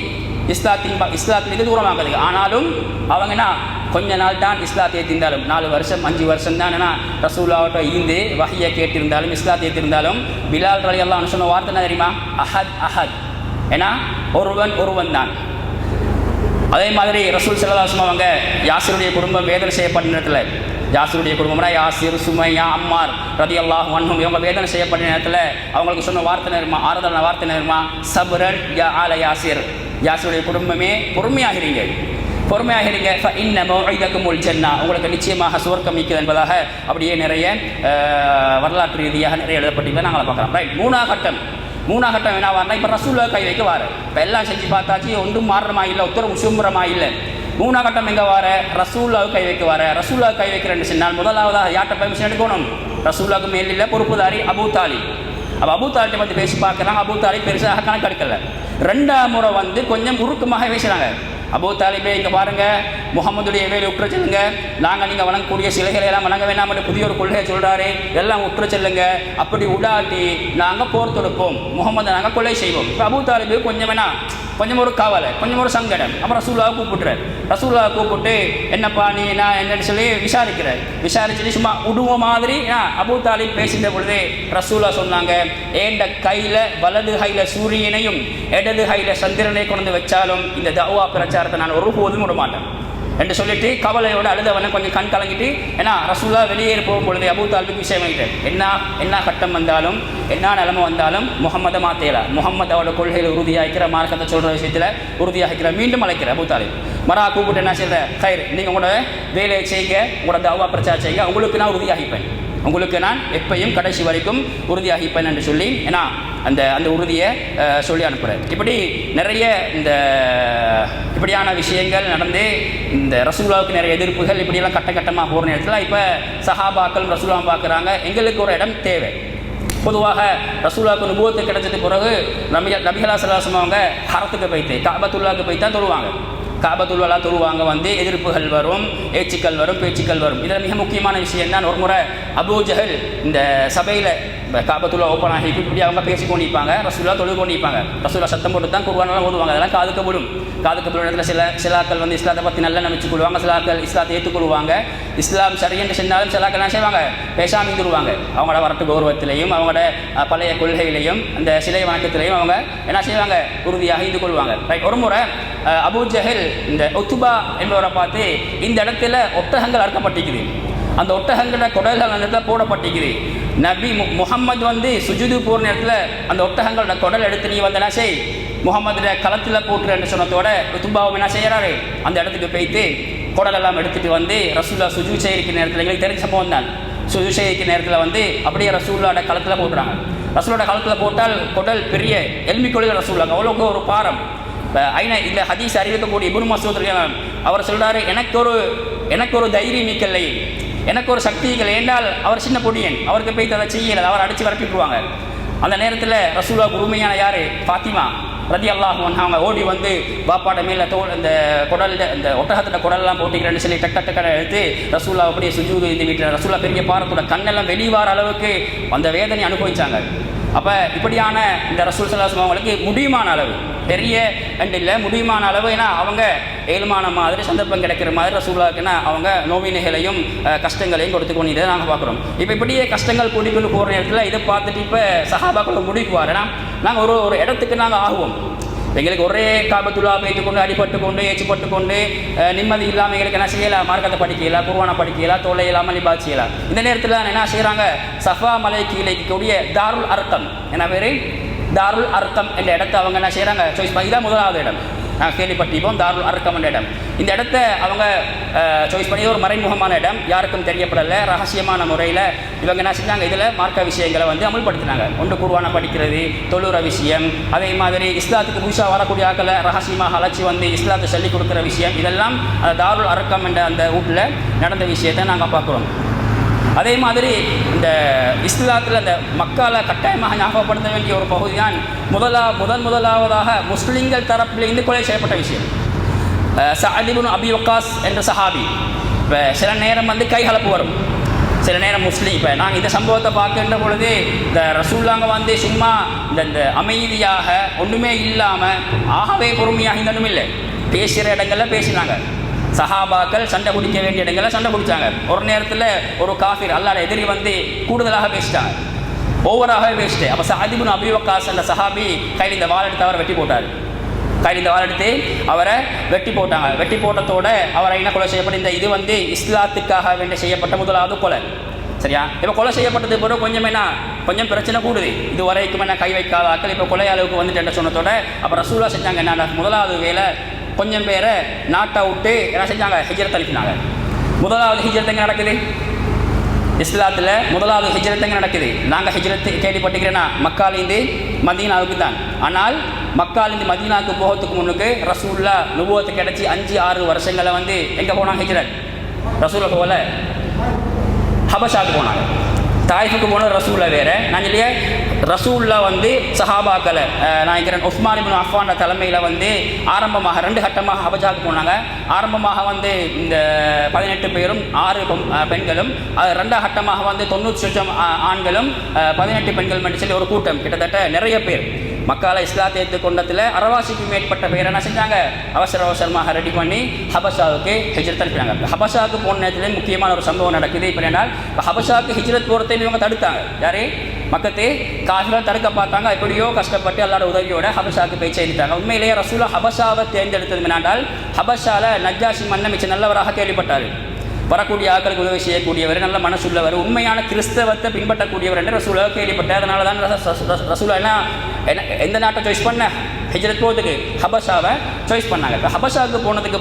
இஸ்லாத்திலிருந்து தூரமாக்குது. ஆனாலும் அவங்கன்னா கொஞ்ச நாள் தான் இஸ்லாத்தை ஏற்றிருந்தாலும் 4 வருஷம் 5 வருஷம் தான் ஏன்னா ரசூலுல்லாஹ்ட்ட ஈந்து வஹியை கேட்டிருந்தாலும் இஸ்லாத்தை ஏற்றிருந்தாலும் பிலால் ரலியல்லாஹு அன்ஹு சொன்ன வார்த்தை என்ன தெரியுமா? அஹத். ஏன்னா ஒருவன் தான். அதே மாதிரி ரசூல் ஸல்லல்லாஹு அலைஹி வஸல்லம் அவங்க யாசிருடைய குடும்பம் வேதனை செய்யப்பட்ட நேரத்தில், யாசிருடைய குடும்பம்னா யாசிர், சுமையா, அம்மார் ரலியல்லாஹு அன்ஹும் இவங்க வேதனை செய்யப்பட்ட நேரத்தில் அவங்களுக்கு சொன்ன வார்த்தை நேரமா, ஆறுதலான வார்த்தை நேரமா, சப்ரன் யா ஆல யாசிர், யாசிருடைய குடும்பமே பொறுமையாகிறீங்க, இன்ன மௌஇதகுமுல் ஜன்னா, உங்களுக்கு நிச்சயமாக சுவர்க்கம் நிற்கிறது என்பதாக அப்படியே நிறைய வரலாற்று ரீதியாக நிறைய எழுதப்பட்டிருக்க நாங்கள் பார்க்கலாம். ரைட். 3ஆம் கட்டம் என்ன வரனா, இப்போ ரசூலுல்லாஹ் கை வைக்க வார, இப்போ எல்லாம் செஞ்சு பார்த்தாச்சு, ஒன்றும் மாறுறமா இல்லை, ஒருத்தரும் முசும்புறமா இல்லை. 3ஆம் கட்டம் எங்கே வார? ரசூலுல்லாஹ் கை வைக்க வார. ரசூலுல்லாஹ் கை வைக்கிறேன்னு சொன்னால் முதலாவதாக யார்கிட்ட பெர்மிஷன் எடுக்கணும்? ரசூலுல்லாஹ்க்கு மேலில் பொறுப்புதாரி அபூ தாலிப். அப்போ அபூ தாலிப்பை பற்றி பேசி பார்க்குறாங்க. அபூ தாலிப் பெருசாக கணக்கு எடுக்கல. 2ஆம் முறை வந்து கொஞ்சம் உருக்கமாக பேசுகிறாங்க. அபூ தாலிபே இங்கே பாருங்கள், முகமதுடைய வேலை உற்ற செல்லுங்க, நாங்கள் நீங்கள் வணங்கக்கூடிய சிலைகளை எல்லாம் வணங்க வேண்டாம் என்று புதிய ஒரு கொள்கையை சொல்கிறாரு, எல்லாம் உற்ற செல்லுங்க, அப்படி உடாட்டி நாங்கள் போர் தொடுப்போம், முகமதை நாங்கள் கொலை செய்வோம். இப்போ அபூ தாலிபு கொஞ்சம் ஒரு கவலை, கொஞ்சம் ஒரு சங்கடம். அப்புறம் ரசூலுல்லாஹ் கூப்பிட்டு என்னப்பா நீ நான் என்னன்னு சொல்லி விசாரிச்சுட்டு சும்மா உடுவ மாதிரி அபூ தாலிப் பேசிட்ட பொழுது ரசூலுல்லாஹ் சொன்னாங்க, ஏண்ட கையில் வலது கையில் சூரியனையும் இடது கையில் சந்திரனை கொண்டு வச்சாலும் இந்த தஅவா பிரச்சாரத்தை நான் ஒருபோதும் விட மாட்டேன் என்று சொல்லிட்டு கவலையோடு அழுதவனை கொஞ்சம் கண் கலங்கிட்டு ஏன்னா ரசூலுல்லாஹ் வெளியேறி போகும் பொழுது அபூ தாலிபுக்கு விஷயம் ஆகிட்டார். என்ன கட்டம் வந்தாலும் என்ன நிலைமை வந்தாலும் முகம்மதை மாற்றல, முகம்மது அவரோட கொள்கையில் உறுதியாகிக்கிற, மார்க்கத்தை சொல்கிற விஷயத்தில் உறுதியாகிக்கிற, மீண்டும் அழைக்கிற அபூ தாலிப் மரா கூப்பிட்டு என்ன செய்கிற, கயிறு நீங்கள் உங்களோட வேலையை செய்யுங்க, உங்களோட தஅவா பிரச்சாரம் செய்யுங்க, உங்களுக்கு நான் உறுதியாகிப்பேன், உங்களுக்கு நான் எப்பையும் கடைசி வரைக்கும் உறுதியாகிப்பேன் என்று சொல்லி ஏன்னா அந்த உறுதியை சொல்லி அனுப்புகிறேன். இப்படி நிறைய இப்படியான விஷயங்கள் நடந்து இந்த ரசூலுல்லாஹ்வுக்கு நிறைய எதிர்ப்புகள் இப்படியெல்லாம் கட்டமாக போகிற நேரத்தில் இப்போ சஹாபாக்கள் ரசூலுல்லாஹ் பார்க்குறாங்க, எங்களுக்கு ஒரு இடம் தேவை. பொதுவாக ரசூலுல்லாஹ்வுக்கு நுபுவத்து கிடைச்சதுக்கு பிறகு நபிகள் ஸல்லல்லாஹு அலைஹி வஸல்லம் அவங்க ஹரத்துக்கு போய்த்து காபத்துல்லாஹ்க்கு போய் தான் தொழுவாங்க. காபத்துல்லாஹ் தொழுவாங்க, வந்து எதிர்ப்புகள் வரும், ஏச்சுக்கள் வரும், பேச்சுக்கள் வரும். இதில் மிக முக்கியமான விஷயம் தான், ஒரு முறை அபூ ஜஹல் இந்த சபையில் காபத்துல்லாஹ் ஓப்பன் ஆகி இப்படி அவங்க பேசி கொண்டிருப்பாங்க, ரசூலுல்லாஹ் தொழுது கொண்டிருப்பாங்க. ரசூலுல்லாஹ் சத்தம் போட்டு தான் குர்ஆனெல்லாம் ஓதுவாங்க, அதெல்லாம் காதுக்கு விடும் இடத்துல சிலாக்கள் வந்து இஸ்லாத்தை பற்றி நல்லா நம்பிச்சு கொள்வாங்க, சிலாக்கள் இஸ்லாத்தை ஏற்றுக்கொள்வாங்க. இஸ்லாம் சரி என்று சொன்னாலும் சிலாக்கள் என்ன செய்வாங்க, பேசாமல் இருந்துருவாங்க. அவங்களோட வரட்டு கௌரவத்திலையும் அவங்களோட பழைய கொள்கையிலையும் அந்த சிலை வணக்கத்திலையும் அவங்க என்ன செய்வாங்க, உறுதியாக இருந்து கொள்வாங்க. ரைட். ஒரு முறை அபூ ஜஹல் இந்த உத்பா என்பவரை பார்த்து, இந்த இடத்துல ஒட்டகங்கள் அறுக்கப்பட்டிருக்குது, அந்த ஒட்டகங்கள கொடல்கள் அந்த இடத்துல போடப்பட்டிருக்குது, நபி முகம்மது வந்து சுஜூது போகிற நேரத்தில் அந்த ஒட்டகங்களோட கொடல் எடுத்து நீ வந்து என்ன செய், முகம்மதுடைய களத்தில் போட்டுறன்னு சொன்னதோட உத்பாவும் என்ன செய்கிறாரு, அந்த இடத்துக்கு போய்த்து கொடலெல்லாம் எடுத்துகிட்டு வந்து ரசூலுல்லாஹ் சுஜூது செய்கிற நேரத்தில் எங்களுக்கு தெரிஞ்ச சம்பவம் தான், சுஜூது செய்கிற நேரத்தில் வந்து அப்படியே ரசூலுல்லாஹ்வோட களத்தில் போட்டுறாங்க. ரசூலுல்லாஹ் களத்தில் போட்டால் கொடல் பெரிய எல்மி கொள்கை ரசூலுல்லாஹ் அவ்வளோக்கு ஒரு பாரம் இந்த ஹதீஸ் அறிவிக்கக்கூடிய இப்னு மஸ்ஊத் அவர் சொல்றாரு, எனக்கு ஒரு தைரியம் நிக்கலை, எனக்கு ஒரு சக்திகள். ஏண்டால் அவர் சின்ன பொடியன், அவருக்கு போய் அதை செய்யலை, அவர் அடித்து விரட்டிடுவாங்க. அந்த நேரத்தில் ரசூலுல்லாஹ் உரிமையான யார், ஃபாத்திமா ரலியல்லாஹு அன்ஹா அவங்க ஓடி வந்து பாப்பாட்ட மேலே இந்த குடல் இந்த ஒட்டகத்தோட குடலெல்லாம் போட்டிக்கிறேன்னு சொல்லி டக்க எடுத்து ரசூலுல்லாஹ் அப்படியே சுஜூது இந்த வீட்டில் ரசூலுல்லாஹ் பெரிய பாரத்தோட கண்ணெல்லாம் வெளிவார அளவுக்கு அந்த வேதனை அனுபவிச்சாங்க. அப்போ இப்படியான இந்த ரசூல் ஸல்லல்லாஹு அலைஹி வஸல்லம் அவங்களுக்கு முடியுமான அளவு, பெரிய அண்ட் இல்லை முடியுமான அளவு, ஏன்னா அவங்க ஏழுமான மாதிரி சந்தர்ப்பம் கிடைக்கிற மாதிரி ரசூலுல்லாஹ்க்குன்னா அவங்க நோவினைகளையும் கஷ்டங்களையும் கொடுத்து கொண்டு நாங்கள் பார்க்குறோம். இப்போ இப்படியே கஷ்டங்கள் கூடிக்கொண்டு போகிற நேரத்தில் இதை பார்த்துட்டு இப்போ சஹாபாக்கள் முடிவுக்கு வரேன்னா நாங்கள் ஒரு இடத்துக்கு நாங்கள் ஆகுவோம். எங்களுக்கு ஒரே காபத்துல்லா போய்த்து கொண்டு அடிபட்டு கொண்டு ஏச்சுப்பட்டு கொண்டு நிம்மதி இல்லாமல் எங்களுக்கு என்ன செய்யலாம், மார்க்கத்தை படிக்கலாம், குர்ஆனை படிக்கலாம், தொலை இல்லாமல் லிபாத் செய்யலாம். இந்த நேரத்தில் என்ன செய்கிறாங்க, சஃபா மலை கீழே இருக்கக்கூடிய தாருல் அர்கம், என்ன பேர், தாருல் அர்கம் என்ற இடத்தை அவங்க என்ன செய்கிறாங்க சாய்ஸ் பண்ணி. இதான் முதலாவது இடம், நாங்கள் கேள்விப்பட்டிருப்போம் தாருல் அர்கம் என்ற இடம். இந்த இடத்த அவங்க சாய்ஸ் பண்ணி ஒரு மறைமுகமான இடம், யாருக்கும் தெரியப்படலை, ரகசியமான முறையில் இவங்க என்ன செஞ்சாங்க, இதில் மார்க்க விஷயங்களை வந்து அமல்படுத்தினாங்க. ஒன்று குர்ஆனை படிக்கிறது, தொழுற விஷயம், அதே மாதிரி இஸ்லாத்துக்கு புதுசாக வரக்கூடிய ஆக்களை ரகசியமாக அழைச்சி வந்து இஸ்லாத்தை சொல்லிக் கொடுக்குற விஷயம், இதெல்லாம் அந்த தாருல் அர்கம் என்ற அந்த வீட்டில் நடந்த விஷயத்தை நாங்கள் பார்க்குறோம். அதே மாதிரி இந்த இஸ்லாத்தில் அந்த மக்களை கட்டாயமாக ஞாபகப்படுத்த வேண்டிய ஒரு பகுதி தான் முதலாவதாக முஸ்லிம்கள் தரப்பிலிருந்து கொலை செய்யப்பட்ட விஷயம். சஅத் இப்னு அபி வக்காஸ் என்ற சஹாபி, இப்போ சில நேரம் வந்து கைகலப்பு வரும், சில நேரம் முஸ்லீம். இப்போ நாங்கள் இந்த சம்பவத்தை பார்க்கின்ற பொழுது இந்த ரசூலுல்லாஹ் வந்து சும்மா இந்த அமைதியாக ஒன்றுமே இல்லாமல் ஆகவே பொறுமையாக இந்த ஒன்றும் இல்லை, பேசுகிற இடங்களில் பேசினாங்க. சஹாபாக்கள் சண்டை பிடிக்க வேண்டிய இடங்களில் சண்டை பிடிச்சாங்க. ஒரு நேரத்தில் ஒரு காஃபிர் அல்லாஹ்ட எதிரி வந்து கூடுதலாக பேசிட்டாங்க, ஓவராகவே பேசிட்டு. அப்போ சஅத் இப்னு அபி வக்காஸ் என்ற சஹாபி கையில் இந்த வாள் எடுத்து அவரை வெட்டி போட்டார். கையில் இந்த வாள் எடுத்து அவரை வெட்டி போட்டாங்க. வெட்டி போட்டதோட அவரை என்ன கொலை செய்யப்பட்ட இது வந்து இஸ்லாத்துக்காக வேண்டி செய்யப்பட்ட முதலாவது கொலை. சரியா? இப்போ கொலை செய்யப்பட்டது பிறகு கொஞ்சம் பிரச்சனை கூடுது. இது வரைக்கும் என்ன கை வைக்காத ஆக்கள் இப்போ கொலை அளவுக்கு வந்துட்டு சொன்னதோட அப்போ ரசூலுல்லாஹ் செஞ்சாங்க என்ன, முதலாவது வேலை கொஞ்சம் பேரை நாட்டை விட்டு என்ன செஞ்சாங்க, ஹிஜ்ரத் அனுப்பினாங்க. முதலாவது ஹிஜ்ரத் எங்கே நடக்குது, இஸ்லாத்தில் முதலாவது ஹிஜ்ரத் எங்கே நடக்குது, நாங்கள் ஹிஜ்ரத் கேள்விப்பட்டுக்கிறேன்னா மக்காலேருந்து மதீனாவுக்கு தான். ஆனால் மக்காலேருந்து மதீனாவுக்கு போகிறதுக்கு முன்னுக்கு ரசூலுல்லாஹ் நுபுவத்து கிடச்சி 5-6 வருஷங்களை வந்து எங்கே போனாங்க, ஹிஜ்ரத் ரசூலுல்லாஹ் போல ஹபஷாவுக்கு போனாங்க. தாயிஃபுக்கு போன ரசூலுல்லாஹ் வேறு. நான் சொல்லிய ரசூலுல்லாஹ் வந்து சஹாபாக்களை நான் நினைக்கிறேன் உஸ்மான் இப்னு அஃபான் தலைமையில் வந்து ஆரம்பமாக 2 கட்டமாக ஹபஷாவுக்கு போனாங்க. ஆரம்பமாக வந்து இந்த 18 பேரும் 6 பெண்களும், அது 2ஆம் கட்டமாக வந்து 90 ஆண்களும் 18 பெண்கள் மட்டும் சொல்லி ஒரு கூட்டம், கிட்டத்தட்ட நிறைய பேர் மக்கால இஸ்லாத்தை ஏற்றுக்கொண்டதில் அரவாசிக்கு மேற்பட்ட பேர் என்ன செஞ்சாங்க, அவசரமாக ரெடி பண்ணி ஹபஷாவுக்கு ஹிஜ்ரத் அனுப்பினாங்க. ஹபஷாவுக்கு போன நேரத்தில் முக்கியமான ஒரு சம்பவம் நடக்குது. இப்போ என்னென்னால் ஹபஷாவுக்கு ஹிஜ்ரத் போகிறதையும் இவங்க தடுத்தாங்க. யார், மக்கத்து காஃபிர்கள் தடுக்க பார்த்தாங்க. எப்படியோ கஷ்டப்பட்டு எல்லாரோட உதவியோட ஹபஷாவுக்கு போய் சேர்ந்துட்டாங்க. உண்மையிலேயே ரசூலுல்லாஹ் ஹபஷாவை தேர்ந்தெடுத்தது என்னென்னால் ஹபஷாவில் நஜ்ஜாஷி மன்னர் மிச்சம் நல்லவராக கேள்விப்பட்டார். வரக்கூடிய ஆக்களுக்கு உதவி செய்யக்கூடியவர், நல்ல மனசுள்ளவர், உண்மையான கிறிஸ்தவத்தை பின்பற்றக்கூடியவர் என்று ரசூலுல்லாஹ் கேள்விப்பட்டார். அதனால தான் ரசூலுல்லாஹ் எந்த நாட்டை சாய்ஸ் பண்ண, ஹிஜ்ரத் போகிறதுக்கு ஹபஷாவை சாய்ஸ் பண்ணாங்க. இப்போ ஹபஷாவுக்கு போனதுக்கு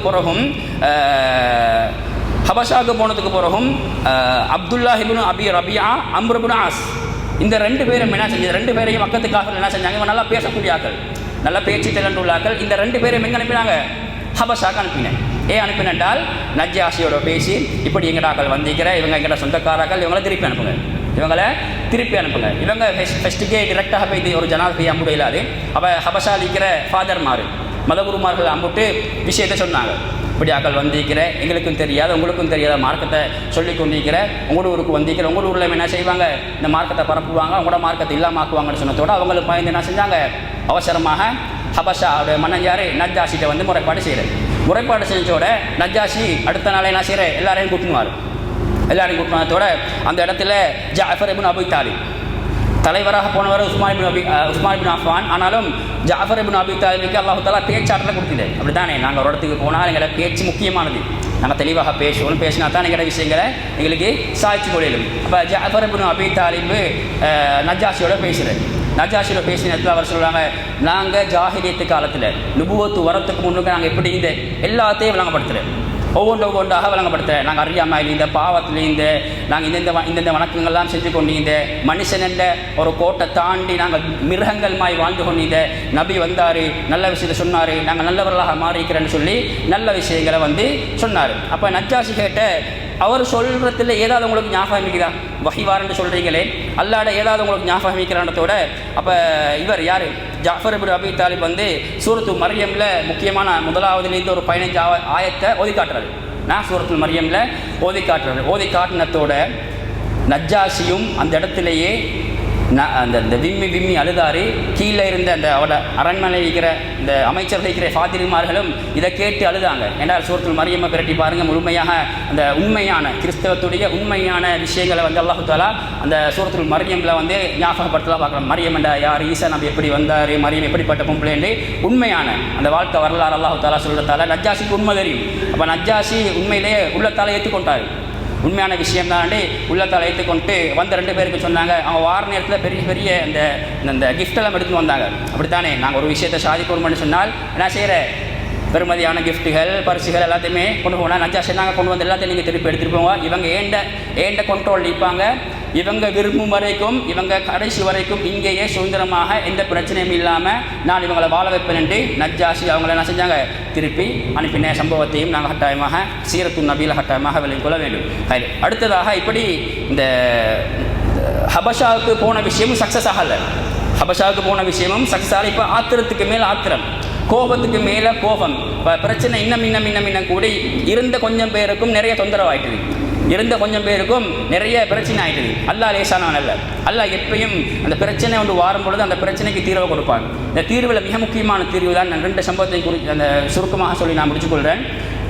பிறகும் அப்துல்லாஹ் இப்னு அபி ரபியா, அம்ர் இப்னு ஆஸ், இந்த 2 பேரும் என்ன செஞ்சது, 2 பேரையும் மக்கத்துக்காக என்ன செஞ்சாங்க, இவங்க நல்லா பேசக்கூடிய ஆக்கள், நல்லா பேச்சு திறன் உள்ள ஆக்கள். இந்த 2 பேரும் எங்கே அனுப்பினாங்க, ஹபஷாவுக்கு அனுப்பினேன். ஏன் அனுப்பினால் நஜ்ஜாஷியோட பேசி இப்படி எங்கடாக்கள் வந்திருக்கிற இவங்க எங்கட சொந்தக்காரர்கள், இவங்களை திருப்பி அனுப்புங்க. இவங்க ஃபெஸ்ட்டுக்கே டிரெக்டாக போய் ஒரு ஜனாதிபதி அம்புட இல்லாது. அப்போ ஹபஷால் இருக்கிற ஃபாதர்மார் மதகுருமார்கள் அம்புட்டு விஷயத்தை சொன்னாங்க. இப்படி ஆக்கள் வந்திருக்கிற எங்களுக்கும் தெரியாத உங்களுக்கும் தெரியாத மார்க்கத்தை சொல்லி கொண்டிருக்கிற உங்களோட ஊருக்கு வந்திருக்கிற உங்களோட ஊரில் என்ன செய்வாங்க, இந்த மார்க்கத்தை பரப்புவாங்க, உங்களோட மார்க்கத்தை இல்லாமாக்குவாங்கன்னு சொன்னதோடு அவங்களுக்கு பயந்து என்ன செஞ்சாங்க, அவசரமாக ஹபஷாவுடைய மன்னன் யார், நஜ்ஜாஷிட்ட வந்து முறைப்பாடு செஞ்சோட நஜ்ஜாஷி அடுத்த நாளே என்ன செய்கிற எல்லாரையும் கூட்டினுவார். எல்லாரையும் கூட்டினதோட அந்த இடத்துல ஜாஃபர் இப்னு அபி தாலிப் தலைவராக போனவர் உஸ்மான் இப்னு அஃபான். ஆனாலும் ஜாஃபர் இப்னு அபி தாலிபுக்கு அல்லாஹ் தஆலா பேச்சாற்றலை கொடுத்தது. அப்படி தானே, நாங்கள் ஒரு இடத்துக்கு போனால் எங்களை பேச்சு முக்கியமானது, நாங்கள் தெளிவாக பேசினா தான் எங்களோட விஷயங்களை எங்களுக்கு சாய்ச்சி கொள்ளையிலும். அப்போ ஜாஃபர் இப்னு அபி தாலிப் நஜ்ஜாஷியோட பேசின நேரத்தில் அவர் சொல்கிறாங்க, நாங்கள் ஜாஹிலியத்து காலத்தில் நுபுவத்து வரத்துக்கு முன்னுக்கு நாங்கள் எப்படி இந்த எல்லாத்தையும் விளங்கப்படுத்துகிறேன். ஒவ்வொன்றாக வழங்கப்படுத்துகிறேன். நாங்கள் அறியாமல் இந்த பாவத்திலேருந்து நாங்கள் இந்தந்த வணக்கங்கள்லாம் செஞ்சு கொண்டீங்க, மனுஷன் என்ற ஒரு கோட்டை தாண்டி நாங்கள் மிருகங்கள் மாய் வாழ்ந்து கொண்டீங்க, நபி வந்தார், நல்ல விஷயத்தை சொன்னார், நாங்கள் நல்லவர்களாக மாறிக்கிறேன்னு சொல்லி நல்ல விஷயங்களை சொன்னார். அப்போ நஜ்ஜாஷி கேட்ட அவர் சொல்கிறதுல ஏதாவது உங்களுக்கு ஞாபகம் இருக்குதா? வஹிவார்ன்னு சொல்கிறீங்களே, அல்லாட ஏதாவது உங்களுக்கு ஞாபகம் இருக்கிறான்றதோட அப்போ இவர் யார்? ஜாஃபர் இப்னு அபி தாலிப் சூரத்து மரியமில் முக்கியமான முதலாவதுலேருந்து ஒரு 15 ஆயத்தை ஓதி காட்டுறாரு. சூரத்து மரியமில் ஓதி காட்டுறாரு. ஓதி காட்டினத்தோட நஜ்ஜாஷியும் அந்த இடத்துலையே அந்த விம்மி அழுதாரு. கீழே இருந்த அந்த அவட அரண்மனை இருக்கிற இந்த அமைச்சர்கள் இருக்கிற ஃபாதிரிமார்களும் இதை கேட்டு அழுதாங்க. என்றால் சூரத்துல் மரியம்மை பிரட்டி பாருங்கள், முழுமையாக அந்த உண்மையான கிறிஸ்தவத்துடைய உண்மையான விஷயங்களை அல்லாஹு தாலா அந்த சூரத்துல் மரியமில் ஞாபகப்படுத்தலாம் பார்க்கலாம். மரியம் என்ற யார், ஈசா நபி எப்படி வந்தார், மரியம் எப்படிப்பட்ட பொம்பளைன்னு உண்மையான அந்த வாழ்க்கை வரலாறு அல்லாஹு தாலா சொல்கிறதால நஜ்ஜாஷிக்கு உண்மை தெரியும். அப்போ நஜ்ஜாஷி உண்மையிலேயே உள்ளத்தால் ஏற்றுக்கொண்டார். உண்மையான விஷயம் தாண்டி உள்ளத்தால் ஏற்றுக்கொண்டு வந்த 2 பேருக்கு சொன்னாங்க. அவங்க வார நேரத்தில் பெரிய பெரிய இந்த கிஃப்டெல்லாம் எடுத்துன்னு வந்தாங்க. அப்படித்தானே நாங்கள் ஒரு விஷயத்தை சாதிக்கணும்னு சொன்னால் என்ன செய்கிற பெருமதியான கிஃப்ட்டுகள் பரிசுகள் எல்லாத்தையுமே கொண்டு போனால் நஜ்ஜாஷி நாங்கள் கொண்டு வந்து எல்லாத்தையும் நீங்கள் திருப்பி எடுத்துகிட்டு போங்க. இவங்க ஏண்ட கண்ட்ரோல் நிற்பாங்க. இவங்க விரும்பும் வரைக்கும், இவங்க கடைசி வரைக்கும் இங்கேயே சுதந்திரமாக எந்த பிரச்சனையும் இல்லாமல் நான் இவங்களை வாழ வைப்பேன் என்று நஜ்ஜாஷி அவங்கள என்ன செஞ்சாங்க, திருப்பி அனுப்பின சம்பவத்தையும் நாங்கள் கட்டாயமாக சீரத்து நபியில் கட்டாயமாக விளங்கிக் கொள்ள வேண்டும். அடுத்ததாக இப்படி இந்த ஹபஷாவுக்கு போன விஷயமும் சக்ஸஸ் ஆகலை. ஹபஷாவுக்கு போன விஷயமும் சக்ஸஸ் ஆகலை. இப்போ ஆத்திரத்துக்கு மேலே ஆத்திரம், கோபத்துக்கு மேலே கோபம். இப்போ பிரச்சனை இன்னும் கூடி இருந்த கொஞ்சம் பேருக்கும் நிறைய தொந்தரவு ஆயிட்டுது. இருந்த கொஞ்சம் பேருக்கும் நிறைய பிரச்சனை ஆகிடுது. அல்லாஹ் லேசானவன் அல்ல. அல்லாஹ் எப்பயும் அந்த பிரச்சனை ஒன்று வாரும் பொழுது அந்த பிரச்சனைக்கு தீர்வை கொடுப்பாங்க. இந்த தீர்வில் மிக முக்கியமான தீர்வு தான் நான் 2 சம்பவத்தை அந்த சுருக்கமாக சொல்லி நான் முடிச்சுக்கொள்கிறேன்.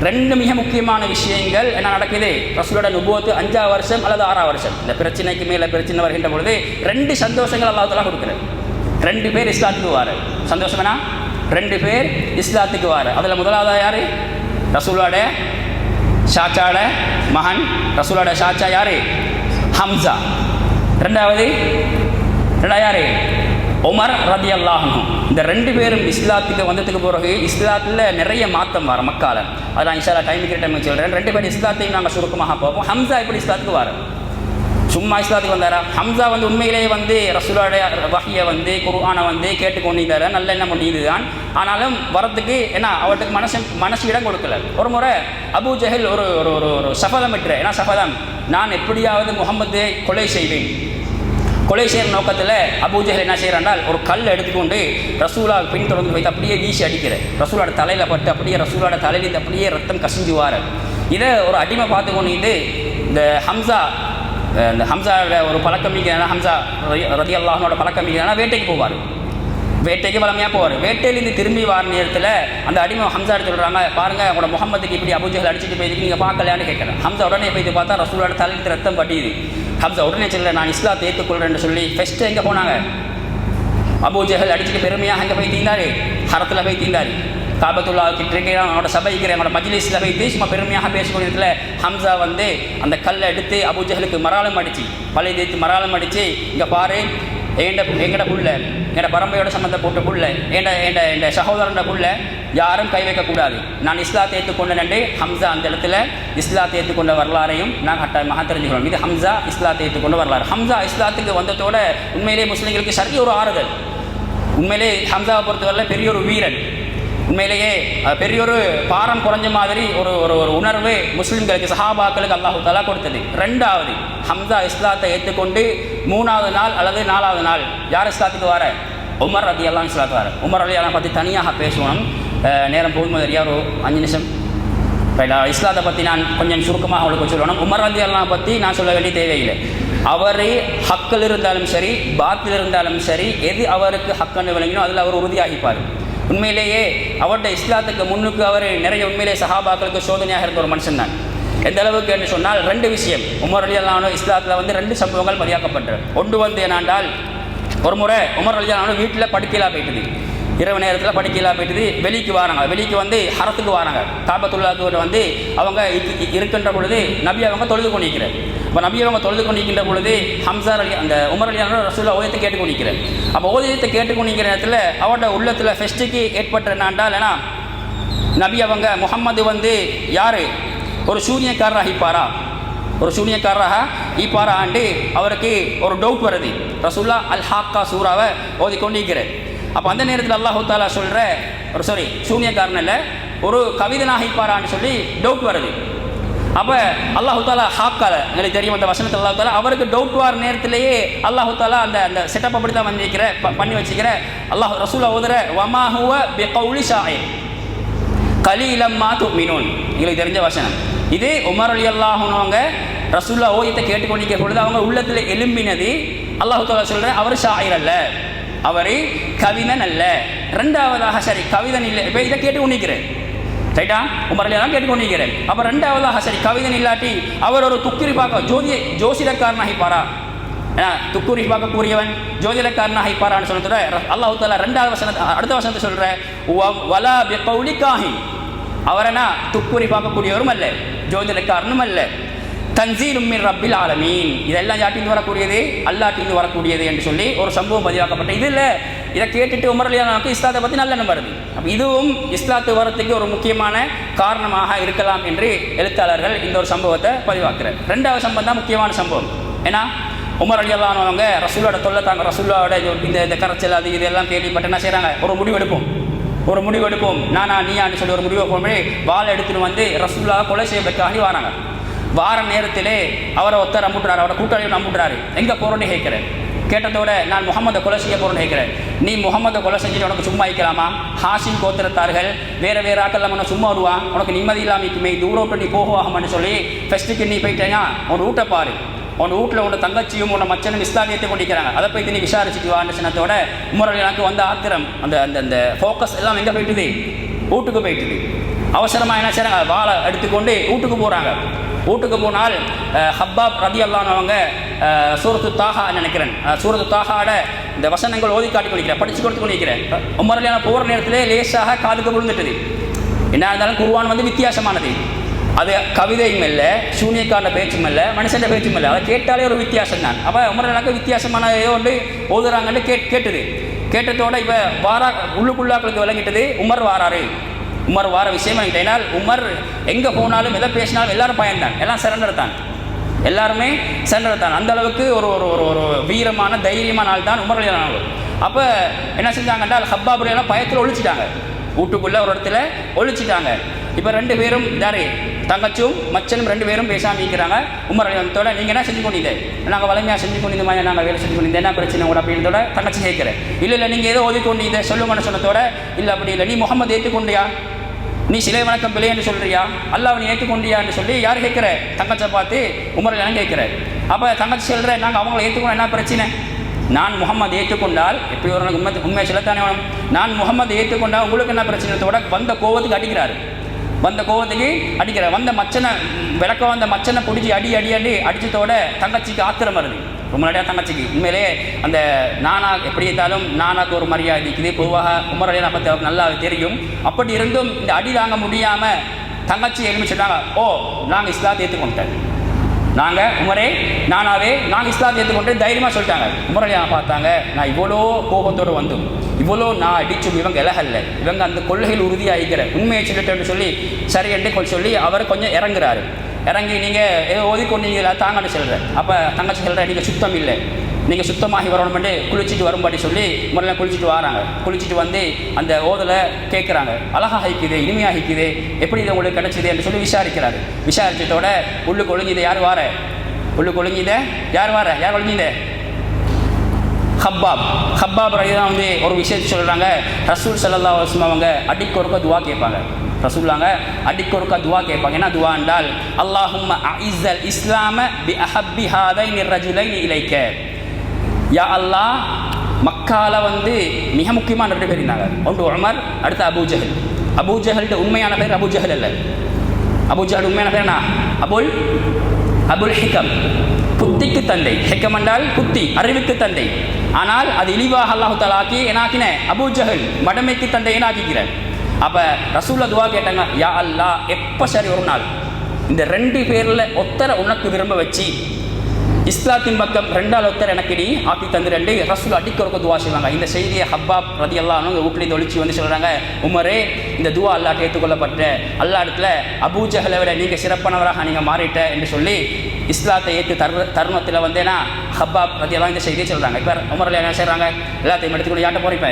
2 மிக முக்கியமான விஷயங்கள் என்ன நடக்குது? ரசூலோட நுபுவத்து 5ஆம் வருஷம் அல்லது 6ஆம் வருஷம் இந்த பிரச்சனைக்கு மேலே பிரச்சனை வருகின்ற பொழுது 2 சந்தோஷங்கள் அல்லாஹ் தஆலா கொடுக்குறார். 2 பேர் இஸ்லாத்துக்கு வார சந்தோஷம்னா 2 பேர் இஸ்லாத்துக்கு வார. அதில் முதலாவதாக யார்? ரசூலோட ஷாச்சாட மகன். ரசூலோட ஷாச்சா யார்? ஹம்சா. ரெண்டாவது யார்? உமர் ரலியல்லாஹு அன்ஹு. இந்த 2 பேரும் இஸ்லாத்துக்கு வந்ததுக்கு பிறகு இஸ்லாத்தில் நிறைய மாற்றம் வர மக்கால. அதான் இன்ஷா அல்லாஹ் டைம் இருக்கிற டைம் சொல்கிறேன். 2 பேர் இஸ்லாத்தையும் நாங்கள் சுருக்கமாக பார்ப்போம். ஹம்சா எப்படி இஸ்லாத்துக்கு வர? சும்மா இஸ்லாத்துக்கு வந்தாரா? ஹம்சா உண்மையிலேயே ரசூலோட வஹியை குர்ஆனை கேட்டுக்கொண்டிருந்தார். நல்ல எண்ணம் முடியுது தான். ஆனாலும் வரத்துக்கு என்ன அவருக்கு மனசு இடம் கொடுக்கல. ஒரு முறை அபூ ஜஹல் ஒரு ஒரு ஒரு சபதம் விட்டுற. ஏன்னா சபதம், நான் எப்படியாவது முகம்மதை கொலை செய்வேன். கொலை செய்கிற நோக்கத்தில் அபூ ஜஹல் என்ன செய்கிறாண்டால் ஒரு கல் எடுத்துக்கொண்டு ரசூலா பின்தொடர்ந்து வைத்து அப்படியே வீசி அடிக்கிற. ரசூலோட தலையில் பட்டு அப்படியே ரசூலோட தலையில் அப்படியே ரத்தம் கசிஞ்சுவார். இதை ஒரு அடிமை பார்த்து கொண்டு இந்த ஹம்சாவோட ஒரு பழக்கம் மிக்க ஹம்சா ரலியல்லாஹுவோட பழக்கம் மிக்க வேட்டைக்கு போவார். வேட்டைக்கு வளமையாக போவார். வேட்டையிலேருந்து திரும்பி வர நேரத்தில் அந்த அடிமை ஹம்சா எடுத்து சொல்கிறாங்க, பாருங்கள் உங்களோட முகம்மதுக்கு இப்படி அபூ ஜஹல் அடிச்சுட்டு போயிருக்கு, நீங்கள் பார்க்கலையான்னு கேட்குறேன். ஹம்சா உடனே போய்த்து பார்த்தா ரசூலோட தலையில் ரத்தம் பட்டியுது. ஹம்சா உடனே சொல்ல, நான் இஸ்லாத்தை ஏற்றுக்கொள்கிறேன்னு சொல்லி ஃபஸ்ட்டு எங்கே போனாங்க? அபூ ஜஹல் அடிச்சுட்டு பெருமையாக அங்கே போய் தீர்ந்தார். ஹரத்தில் போய் தீர்ந்தார். காபத்துல்லா கிட்ட அவனோட சபைக்கிற அவனோட மஜ்லிஸில் போய் சும்மா பெருமையாக பேசிக்கொண்டதுல ஹம்சா அந்த கல்லை எடுத்து அபூ ஜஹலுக்கு மராளம் அடித்து பழைய தேய்த்து மராளம் அடித்து, இங்கே பாரு எங்கட புள்ள, எங்கட பரம்பரையோட சம்மந்தப்பட்ட புள்ள, என் சகோதரன புள்ள யாரும் கை வைக்கக்கூடாது, நான் இஸ்லாத்தை ஏற்றுக்கொண்டேன். ஹம்சா அந்த இடத்துல இஸ்லாத்தை ஏற்றுக்கொண்ட வரலாறையும் நான் கட்டாயமாக தெரிஞ்சுக்கணும். இது ஹம்சா இஸ்லாத்தை ஏற்றுக்கொண்ட வரலாறு. ஹம்சா இஸ்லாத்துக்கு வந்ததோட உண்மையிலே முஸ்லீம்களுக்கு சரிய ஒரு ஆறுதல். உண்மையிலே ஹம்சாவை பொறுத்தவரையில் பெரிய ஒரு வீரன். உண்மையிலேயே பெரிய ஒரு பாரம் குறைஞ்ச மாதிரி ஒரு ஒரு ஒரு உணர்வு முஸ்லீம்களுக்கு சஹாபாக்களுக்கு அல்லாஹு தஆலா கொடுத்தது. 2வது ஹம்சா இஸ்லாத்தை ஏற்றுக்கொண்டு 3வது நாள் அல்லது 4வது நாள் யார் இஸ்லாத்துக்கு வர? உமர் ரலியல்லாஹு அன்ஹு இஸ்லாத்துக்கு வர. உமர் ரலியல்லாஹு பற்றி தனியாக பேசுவோம். நேரம் போகும்போது தெரியா ஒரு 5 நிமிஷம் இஸ்லாத்தை பற்றி நான் கொஞ்சம் சுருக்கமாக அவளுக்கு சொல்லணும். உமர் ரலியல்லாஹு பற்றி நான் சொல்ல வேண்டிய தேவையில்லை. அவர் ஹக்கில் இருந்தாலும் சரி பாத்தில் இருந்தாலும் சரி எது அவருக்கு ஹக்குன்னு விளங்கினோ அதில் அவர் உறுதியாகிப்பார். உண்மையிலேயே அவருடைய இஸ்லாத்துக்கு முன்னுக்கு அவர் நிறைய உண்மையிலே சஹாபாக்களுக்கு சோதனையாக இருந்த ஒரு மனுஷன் தான். எந்த அளவுக்கு என்று சொன்னால் 2 விஷயம். உமர் ரலியல்லாஹு அன்ஹு இஸ்லாத்தில் 2 சம்பவங்கள் பதியாக்கப்பட்டது. ஒன்று என்னாண்டால், ஒரு முறை உமர் ரலியல்லாஹு அன்ஹு வீட்டில் படுக்கையிலா போயிட்டுது. இரவு நேரத்தில் படுக்கையிலா போயிட்டுது. வெளிக்கு வராங்க. வெளிக்கு ஹரத்துக்கு வராங்க. காபத்துல்லாவுக்கு அவங்க இருக்கின்ற பொழுது நபி அவங்க தொழுது கொண்டிருக்கிறார். இப்போ நபி அவங்க தொழுது கொண்டிருக்கின்ற பொழுது ஹம்சா அந்த உமர் ரலியல்லாஹு அன்ஹு ரசூலுல்லாஹ் ஓதியத்தை கேட்டுக்கொண்டிருக்கிறார். அப்போ ஓதியத்தை கேட்டுக்கொண்டிருக்கிற நேரத்தில் அவரோட உள்ளத்தில் ஃபெஸ்ட்டுக்கு ஏற்பட்ட என்னாண்டால், ஏன்னா நபி அவங்க முகம்மது வந்து யார், ஒரு சூனியக்காரராக இருப்பாரா, ஒரு சூனியக்காரராக ஈப்பாரா ஆண்டு அவருக்கு ஒரு டவுட் வருது. ரசூல்லா அல் ஹாக்கா சூறாவை ஓதிக்கொண்டிருக்கிறார். அப்போ அந்த நேரத்தில் அல்லாஹு தாலா சொல்கிற ஒரு சூனியக்காரன் இல்லை, ஒரு கவிதனாக ஈப்பாரான்னு சொல்லி டவுட் வருது. அப்போ அல்லாஹு தாலா ஹாக்கால எங்களுக்கு தெரியும் அந்த வசனத்தில் அல்லாஹு தாலா அவருக்கு டவுட் வர நேரத்திலேயே அல்லாஹு தாலா அந்த அந்த செட்டப் அப்படி தான் பண்ணி வச்சுக்கிற அல்லாஹ் ரசூலா ஓதுற வமாஹுவ பிகௌலி ஷாயிர் கலீலம்மா துமினூன் எங்களுக்கு தெரிஞ்ச வசனம். இது உமர் ரலியல்லாஹு அன்ஹுவங்க ரசூல்லா ஓதியத்தை கேட்டுக்கொண்டிருக்கிற பொழுது அவங்க உள்ளத்தில் எழும்பினது. அல்லாஹு தாலா சொல்கிற அவர் ஷாயிர் அல்ல, அவர் கவிதன் அல்ல. ரெண்டாவதாக சரி கவிதன் இல்லை, இப்போ இதை கேட்டுக்கொண்டிருக்கிறேன் ரைட்டா, உமர் ரலியல்லாஹு கேட்டுக்கொண்டிருக்கிறேன். அப்போ ரெண்டாவதாக சரி கவிதன் இல்லாட்டி அவர் ஒரு துக்குரி பார்க்க ஜோசிடக்காரனாகி பாரா, துக்குரி பார்க்கக்கூடியவன் ஜோதிடக்காரனாக இருப்பாரான்னு சொல்லிட்டு அல்லாஹு தாலா ரெண்டாவது வசனத்தை அடுத்த வசனத்தை சொல்கிற வலா பிகௌலி காஹின், அவரனா துக்குரி பார்க்கக்கூடியவரும் அல்ல ஜோதிடக்காரனும் அல்ல. தன்சீலும் மின் ரப்பில் ஆலமீன், இதெல்லாம் யாட்டிந்து வரக்கூடியது அல்லாட்டிந்து வரக்கூடியது என்று சொல்லி ஒரு சம்பவம் பதிவாக்கப்பட்ட இதில் இதை கேட்டுட்டு உமர் ரலியல்லாஹு இஸ்லாத்தை பற்றி நல்ல எண்ணம் வருது. அப்போ இதுவும் இஸ்லாத்து வரத்துக்கு ஒரு முக்கியமான காரணமாக இருக்கலாம் என்று எழுத்தாளர்கள் இந்த ஒரு சம்பவத்தை பதிவாக்குறார். ரெண்டாவது சம்பவம் தான் முக்கியமான சம்பவம். ஏன்னா உமர் ரலியல்லாஹு அன்ஹு ரசூலோட தொல்லை தாங்க, ரசூலோட இந்த கரைச்சல் அது இதெல்லாம் கேள்விப்பட்டு என்ன செய்கிறாங்க, ஒரு முடிவெடுப்போம் நானா நீயான்னு சொல்லி ஒரு முடிவு போகும்போது வாழை எடுத்துன்னு வந்து ரசூலுல்லாஹ் கொலை செய்வதற்காக வராங்க. வார நேரத்திலே அவரை ஒருத்தர் நம்பிட்டுறாரு, அவரை கூட்டாளியை நம்பிட்டுறாரு. எங்கே போகிறோன்னு கேட்குறேன். கேட்டதோட நான் முகமதை கொலை செய்ய போகிறேன்னு கேட்குறேன். நீ முகமதை கொலை செஞ்சுட்டு உனக்கு சும்மா வைக்கலாமா? ஹாஷிம் கோத்திரத்தார்கள் வேறு வேறு ஆக்கள் நம்ம சும்மா வருவான், உனக்கு நிம்மதி இல்லாமிக்குமே இந்த ஊரை விட்டு நீ போகுவாகமான்னு சொல்லி ஃபெஸ்ட்டுக்கு நீ போயிட்டேன்னா உன் ரூட்டை பாரு, உன் வீட்டில் உன்னோட தங்கச்சியும் உன்னோட மச்சனும் இஸ்லாமியத்தை கொண்டிருக்கிறாங்க, அதை போய் நீ விசாரிச்சுட்டு வான்னு சொன்னதோட உமர் எனக்கு வந்த ஆத்திரம் அந்த அந்த அந்த ஃபோக்கஸ் எல்லாம் எங்கே போயிட்டுது, வீட்டுக்கு போயிட்டுது. அவசரமாக என்ன செய்கிறாங்க, வாழை எடுத்துக்கொண்டு வீட்டுக்கு போகிறாங்க. வீட்டுக்கு போனால் ஹப்பாப் ரலியல்லாஹு அன்ஹு அவங்க சூரத்து தாஹா நினைக்கிறேன், சூரத்து தாஹாட இந்த வசனங்கள் ஓதி காட்டி கொண்டிருக்கிறேன், படித்து கொடுத்து கொண்டிருக்கிறேன். உமர் ரலியல்லாஹு போகிற நேரத்திலே லேசாக காதுக்கு விழுந்துட்டுது. என்ன இருந்தாலும் குர்ஆன் வந்து வித்தியாசமானது, அது கவிதையும் இல்லை, சூனியக்காரன பேச்சும் இல்லை, மனுஷன் பேச்சும் இல்லை, அதை கேட்டாலே ஒரு வித்தியாசம் தான். அப்போ உமர் எனக்கு வித்தியாசமான ஏதோ ஒன்று ஓதுறாங்கன்னு கேட்டுது. கேட்டதோட இப்போ வாரா உள்ளுக்குள்ளாக்களுக்கு விளங்கிட்டது உமர் வாராரு, உமர் வார விஷயம் ஏன்னால் உமர் எங்கே போனாலும் எதை பேசினாலும் எல்லாரும் பயன்தான், எல்லாம் சரண்டர் தான், எல்லாருமே சரண்டர் தான். அந்த அளவுக்கு ஒரு ஒரு ஒரு வீரமான தைரியமான ஆள் தான் உமர் ரலியல்லாஹு அன்ஹு. அப்போ என்ன செஞ்சாங்கன்னா ஹப்பாப் ரலியல்லாஹு பயத்தில் ஒழிச்சிட்டாங்க, வீட்டுக்குள்ளே ஒரு இடத்துல ஒழிச்சிட்டாங்க. இப்போ ரெண்டு பேரும் யாரு, தங்கச்சும் மச்சனும் ரெண்டு பேரும் பேசாமல் இருக்கிறாங்க. உமர் ரலியல்லாஹு நீங்கள் என்ன செஞ்சு கொண்டீங்க, நாங்கள் வலிமையாக செஞ்சு கொண்டிருந்த மாதிரி நாங்கள் வேலை செஞ்சு கொண்டிருந்தேன், என்ன பிரச்சனை கூட அப்படின்றதோட தங்கச்சி கேட்குறேன். இல்லை நீங்கள் ஏதோ ஓதி கொண்டீங்க சொல்லுங்கன்னு சொன்னதோட இல்லை அப்படி இல்லை, நீ முகமது ஏற்றுக்கொண்டியா, நீ சிலை வணக்கம் பிள்ளைன்னு சொல்கிறியா, அல்லாஹ் நீ ஏற்றுக்கொண்டியான்னு சொல்லி யார் கேட்குற, தங்கச்சை பார்த்து உமர் ரலியல்லாஹு கேட்குறேன். அப்போ தங்கச்சி சொல்கிறேன் நாங்கள் அவங்கள ஏற்றுக்கணும், என்ன பிரச்சனை, நான் முகமது ஏற்றுக்கொண்டால் எப்படி ஒரு உண்மை சொல்லத்தானே வேணும், நான் முகமது ஏற்றுக்கொண்டால் உங்களுக்கு என்ன பிரச்சனைத்தோட வந்த கோவத்துக்கு அடிக்கிறாரு, வந்த கோவத்துக்கு அடிக்கிறார். வந்த மச்சனை விளக்க வந்த மச்சனை பிடிச்சி அடி அடி அடி அடித்ததோட தங்கச்சிக்கு ஆத்திரம் வருது. ரொம்ப நிறையா தங்கச்சிக்கு உண்மையிலே அந்த நானா எப்படி இருந்தாலும் நானாக்கு ஒரு மரியாதை இருக்குது. பொதுவாக உமர் ரலியல்லாஹு பற்றி அவருக்கு நல்லா தெரியும். அப்படி இருந்தும் இந்த அடி தாங்க முடியாமல் தங்கச்சி எழுப்பி சொன்னாங்க, ஓ நாங்கள் இஸ்லாத்தை ஏற்றுக்கொண்டேன், நாங்கள் உமரே நானாவே நாங்கள் இஸ்லாத்தை ஏற்றுக்கொண்டு தைரியமாக சொல்லிட்டாங்க. உமர் ரலியல்லாஹு பார்த்தாங்க, நான் இவ்வளோ கோபத்தோடு வந்தும் இவ்வளோ நான் அடிச்சும் இவங்க இலகல்ல, இவங்க அந்த கொள்கையில் உறுதியாகிக்கிற உண்மையை சொல்லிட்டேன்னு சொல்லி சரி என்று சொல்லி அவர் கொஞ்சம் இறங்குறாரு. இறங்கி நீங்கள் ஏதோ ஓதிக்கொண்டீங்களா தாங்கன்னு சொல்கிறேன். அப்போ தங்கச்சி சொல்கிறேன், நீங்கள் சுத்தம் இல்லை, நீங்கள் சுத்தமாகி வரணும்ட்டு குளிச்சுட்டு வரும்படி சொல்லி முறையில் குளிச்சுட்டு வராங்க. குளிச்சுட்டு வந்து அந்த ஓதலை கேட்குறாங்க, அழகாக ஹைக்குது, இனிமையாக ஹைக்குது, எப்படி இது உங்களுக்கு கிடச்சிது என்று சொல்லி விசாரிக்கிறாரு. விசாரிச்சதோட உள்ளுக்கு ஒழுங்கிதை யார் வார, உள்ளுக்கு ஒழுங்கிதை யார் வார, யார் ஒழுங்கிதை ஹப்பாப் ரலியல்லாஹு வந்து ஒரு விஷயத்தை சொல்கிறாங்க. ரசூல் ஸல்லல்லாஹு அலைஹி வஸல்லம் அவங்க அடிக்கொருக்க துவா கேட்பாங்க, ரசூலுல்லாங்க அடிக்கொருக்க துவா கேட்பாங்க. என்ன துவா என்றால் அல்லாஹும்ம அஇஸ்ஸல் இஸ்லாம பி அஹப்பி ஹாதைனி ரஜுலைனி இலைக்க, யா அல்லாஹ் மக்கால வந்து மிக முக்கியமான ரெண்டு பேர் இருந்தாங்க, ஒன்று உமர், அடுத்து அபூஜஹல். அபூஜஹல்ட உண்மையான பேர் அபூஜஹல் அல்ல, அபூஜஹல் உண்மையான பேர் என்ன, அபுல் ஹிகம், புத்திக்கு தந்தை. ஹிகம் என்றால் புத்தி, அறிவுக்கு தந்தை. ஆனால் அது இழிவாக அல்லாஹு தஆலா ஆக்கி என்னாக்கின அபூஜஹல் மடமைக்கு தந்தை என்னாக்கிக்கிறேன். அப்போ ரசூலுல்லாஹ் துவா கேட்டாங்க, யா அல்லாஹ் எப்போ சரி ஒரு நாள் இந்த ரெண்டு பேரில் ஒத்தரை உனக்கு விரும்ப வச்சு இஸ்லாத்தின் பக்கம் ரெண்டாவது ஒருத்தர் எனக்கு நீ ஆக்கி தந்துரெண்டு ரசூல் அடிக்கிறக்கு துவா செய்வாங்க. இந்த செய்தியை ஹப்பாப் ரலியல்லாஹு அன்ஹு வீட்டில் ஒழிச்சு வந்து சொல்கிறாங்க, உமரே இந்த துவா அல்லாஹ் ஏற்றுக்கொள்ளப்பட்ட அல்லா இடத்துல அபூ ஜஹலை விட நீங்கள் சிறப்பானவராக நீங்கள் மாறிட்ட என்று சொல்லி இஸ்லாத்தை ஏற்று தருணத்தில் வந்தேன்னா ஹப்பாப் ரலியல்லாஹு இந்த செய்தியை சொல்கிறாங்க. இப்போ உமரில் என்ன செய்கிறாங்க, எல்லாத்தையும் எடுத்துக்கொண்டு யார்ட்ட போகிறப்ப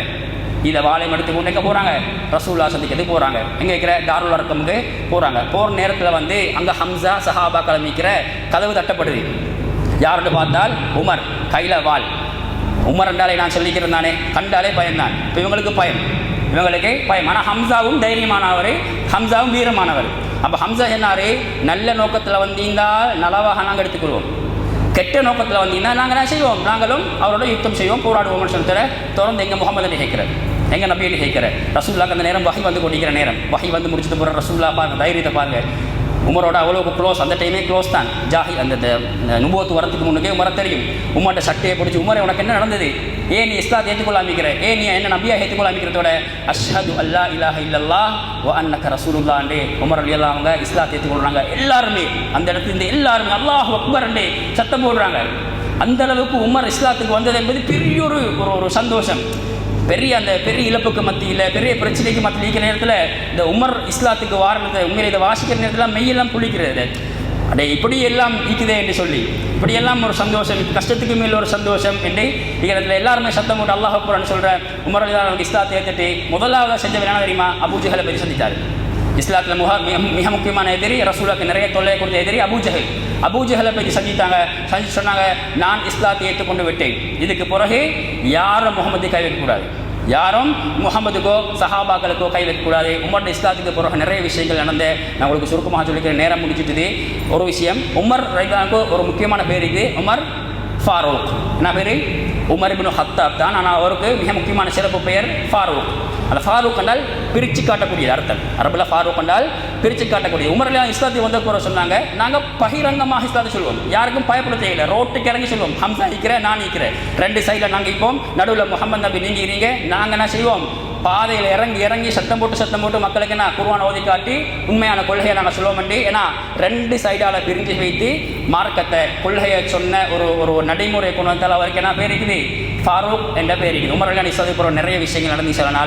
இதை வாழையும் எடுத்துக்கொண்டு எங்கே போகிறாங்க, ரசூல்லா சந்திக்கிறதுக்கு போகிறாங்க. எங்கே இருக்கிற தாருல் அர்கமுக்கு போகிறாங்க. போகிற நேரத்தில் வந்து அங்கே ஹம்சா சஹாபா கிளம்பிக்கிற கதவு தட்டப்படுது. யாருன்னு பார்த்தால் உமர், கையில் வாள். உமர் என்றாலே நான் சொல்லிக்கிறேன் தானே, கண்டாலே பயம்தான். இப்போ இவங்களுக்கு பயம், ஆனால் ஹம்சாவும் தைரியமானவர், ஹம்சாவும் வீரமானவர். அப்போ ஹம்சா என்னாரு, நல்ல நோக்கத்தில் வந்தீங்கன்னால் நலவாக நாங்கள் எடுத்துக்கொள்வோம், கெட்ட நோக்கத்தில் வந்தீங்கன்னா நாங்கள் என்ன செய்வோம், நாங்களும் அவரோட யுத்தம் செய்வோம், போராடுவோம்னு சொல்லிட்டு தொடர்ந்து எங்கள் முகமது கேட்கிறார், எங்கள் நபியை கேட்கிறார். ரசூல்லாக்கு அந்த நேரம் வஹி வந்து கொண்டிருக்கிற நேரம், வஹி வந்து முடிச்சுட்டு போகிற ரசூல்லா பாருங்க, தைரியத்தை பாருங்க. உமரோட அவ்வளோக்கு க்ளோஸ், அந்த டைமே க்ளோஸ் தான். அந்த நுபுவத்து வரத்துக்கு முன்னுக்கே உமரை தெரியும். உமர்கிட்ட சட்டையை பிடிச்சி, உமரை உனக்கு என்ன நடந்தது, ஏன் நீ இஸ்லாத்தை ஏற்றுக்கொள்ள அமைக்கிற, ஏன் நீ என்ன நபியா ஏற்றுக்கொள்ள அமைக்கிறதோட அஷ்ஹது அல்லா இலாஹ இல்லல்லாஹ் வ அன்னக ரசூலுல்லாஹ்ன்றே உமர் ரலியல்லாஹு அவங்க இஸ்லாத்தை ஏற்றுக்கொள்கிறாங்க. எல்லாருமே அந்த இடத்துல இந்த எல்லாருமே அல்லாஹ் அக்பர் என்றே சத்தம் போடுறாங்க. அந்த அளவுக்கு உமர் இஸ்லாத்துக்கு வந்தது என்பது பெரிய ஒரு சந்தோஷம். பெரிய இழப்புக்கு மத்தியில், பெரிய பிரச்சனைக்கு மத்தியில் இருக்கிற நேரத்தில் இந்த உமர் இஸ்லாத்துக்கு வாரத்தை உண்மையில இதை வாசிக்கிற நேரத்தில் மெய்யெல்லாம் புளிக்கிறது. அடே இப்படி எல்லாம் ஈக்குதே என்று சொல்லி, இப்படியெல்லாம் ஒரு சந்தோஷம், கஷ்டத்துக்கு மேல் ஒரு சந்தோஷம் என்று இருக்கிறதுல எல்லாருமே சத்தம் போட்டு அல்லாஹ் அக்பர்னு சொல்கிற உமர் ரலியல்லாஹு இஸ்லாத்தை ஏற்றுட்டு முதலாவது செஞ்சவர் என்ன தெரியுமா, அபூ ஜஹலை போய் சந்தித்தார். இஸ்லாத்தில் மிக முக்கியமான எதிரி, ரசூலுக்கு நிறைய தொல்லை கொடுத்த எதிரி அபூ ஜஹல். அபூ ஜஹலை போய் சந்தித்தாங்க. சொன்னாங்க, நான் இஸ்லாத்தை ஏற்றுக்கொண்டு விட்டேன், இதுக்கு பிறகு யாரும் முகமது கை வைக்கக்கூடாது, யாரும் முகமதுக்கோ சஹாபாக்களுக்கோ கை வைக்கக்கூடாது. உமர் இஸ்லாத்துக்கு பிறகு நிறைய விஷயங்கள் நடந்த, நான் உங்களுக்கு சுருக்கமாக சொல்லிக்கிற நேரம் முடிச்சுட்டுது. ஒரு விஷயம், உமர் ரலியல்லாஹு ஒரு முக்கியமான பேர் இருக்குது, உமர் ஃபாரூக். என்ன பேர், உமர் இப்னு ஹத்தாப் தான், ஆனால் அவருக்கு மிக முக்கியமான சிறப்பு பெயர் ஃபாரூக். அந்த ஃபாரூக் என்றால் பிரித்து காட்டக்கூடியது அர்த்தம். அரபில் ஃபாரூக் என்றால் பிரித்து காட்டக்கூடியது. உமர் ரலியல்லாஹு இஸ்லாத்தை வந்த போகிற சொன்னாங்க, நாங்கள் பகிரங்கமாக இஸ்லாத்தை சொல்லுவோம், யாருக்கும் பயப்பட தேவையில்லை, ரோட்டுக்கு இறங்கி சொல்லுவோம், ஹம்சா இருக்கிறேன், நான் இருக்கிறேன், ரெண்டு சைடில் நாங்கள் இப்போம், நடுவில் முகமது நபி நீங்க இருங்க, நாங்கள் என்ன செய்வோம், பாதையில் இறங்கி சத்தம் போட்டு மக்களுக்கு என்ன குர்ஆன் ஓதி காட்டி உண்மையான கொள்கையை நாங்கள் சொல்லுவோம். ஏன்னா ரெண்டு சைடால் பிரிஞ்சு வைத்து மார்க்கத்தை கொள்கையை சொன்ன ஒரு நடைமுறை கொண்டு வந்தால் அவருக்கு என்ன பேர் இருக்குது, ஃபாரூக் என்ற பேர் இருக்குது. உமர் ரலியல்லாஹு இஸ்லாத்துக்கு நிறைய விஷயங்கள் நடந்து சில நாள்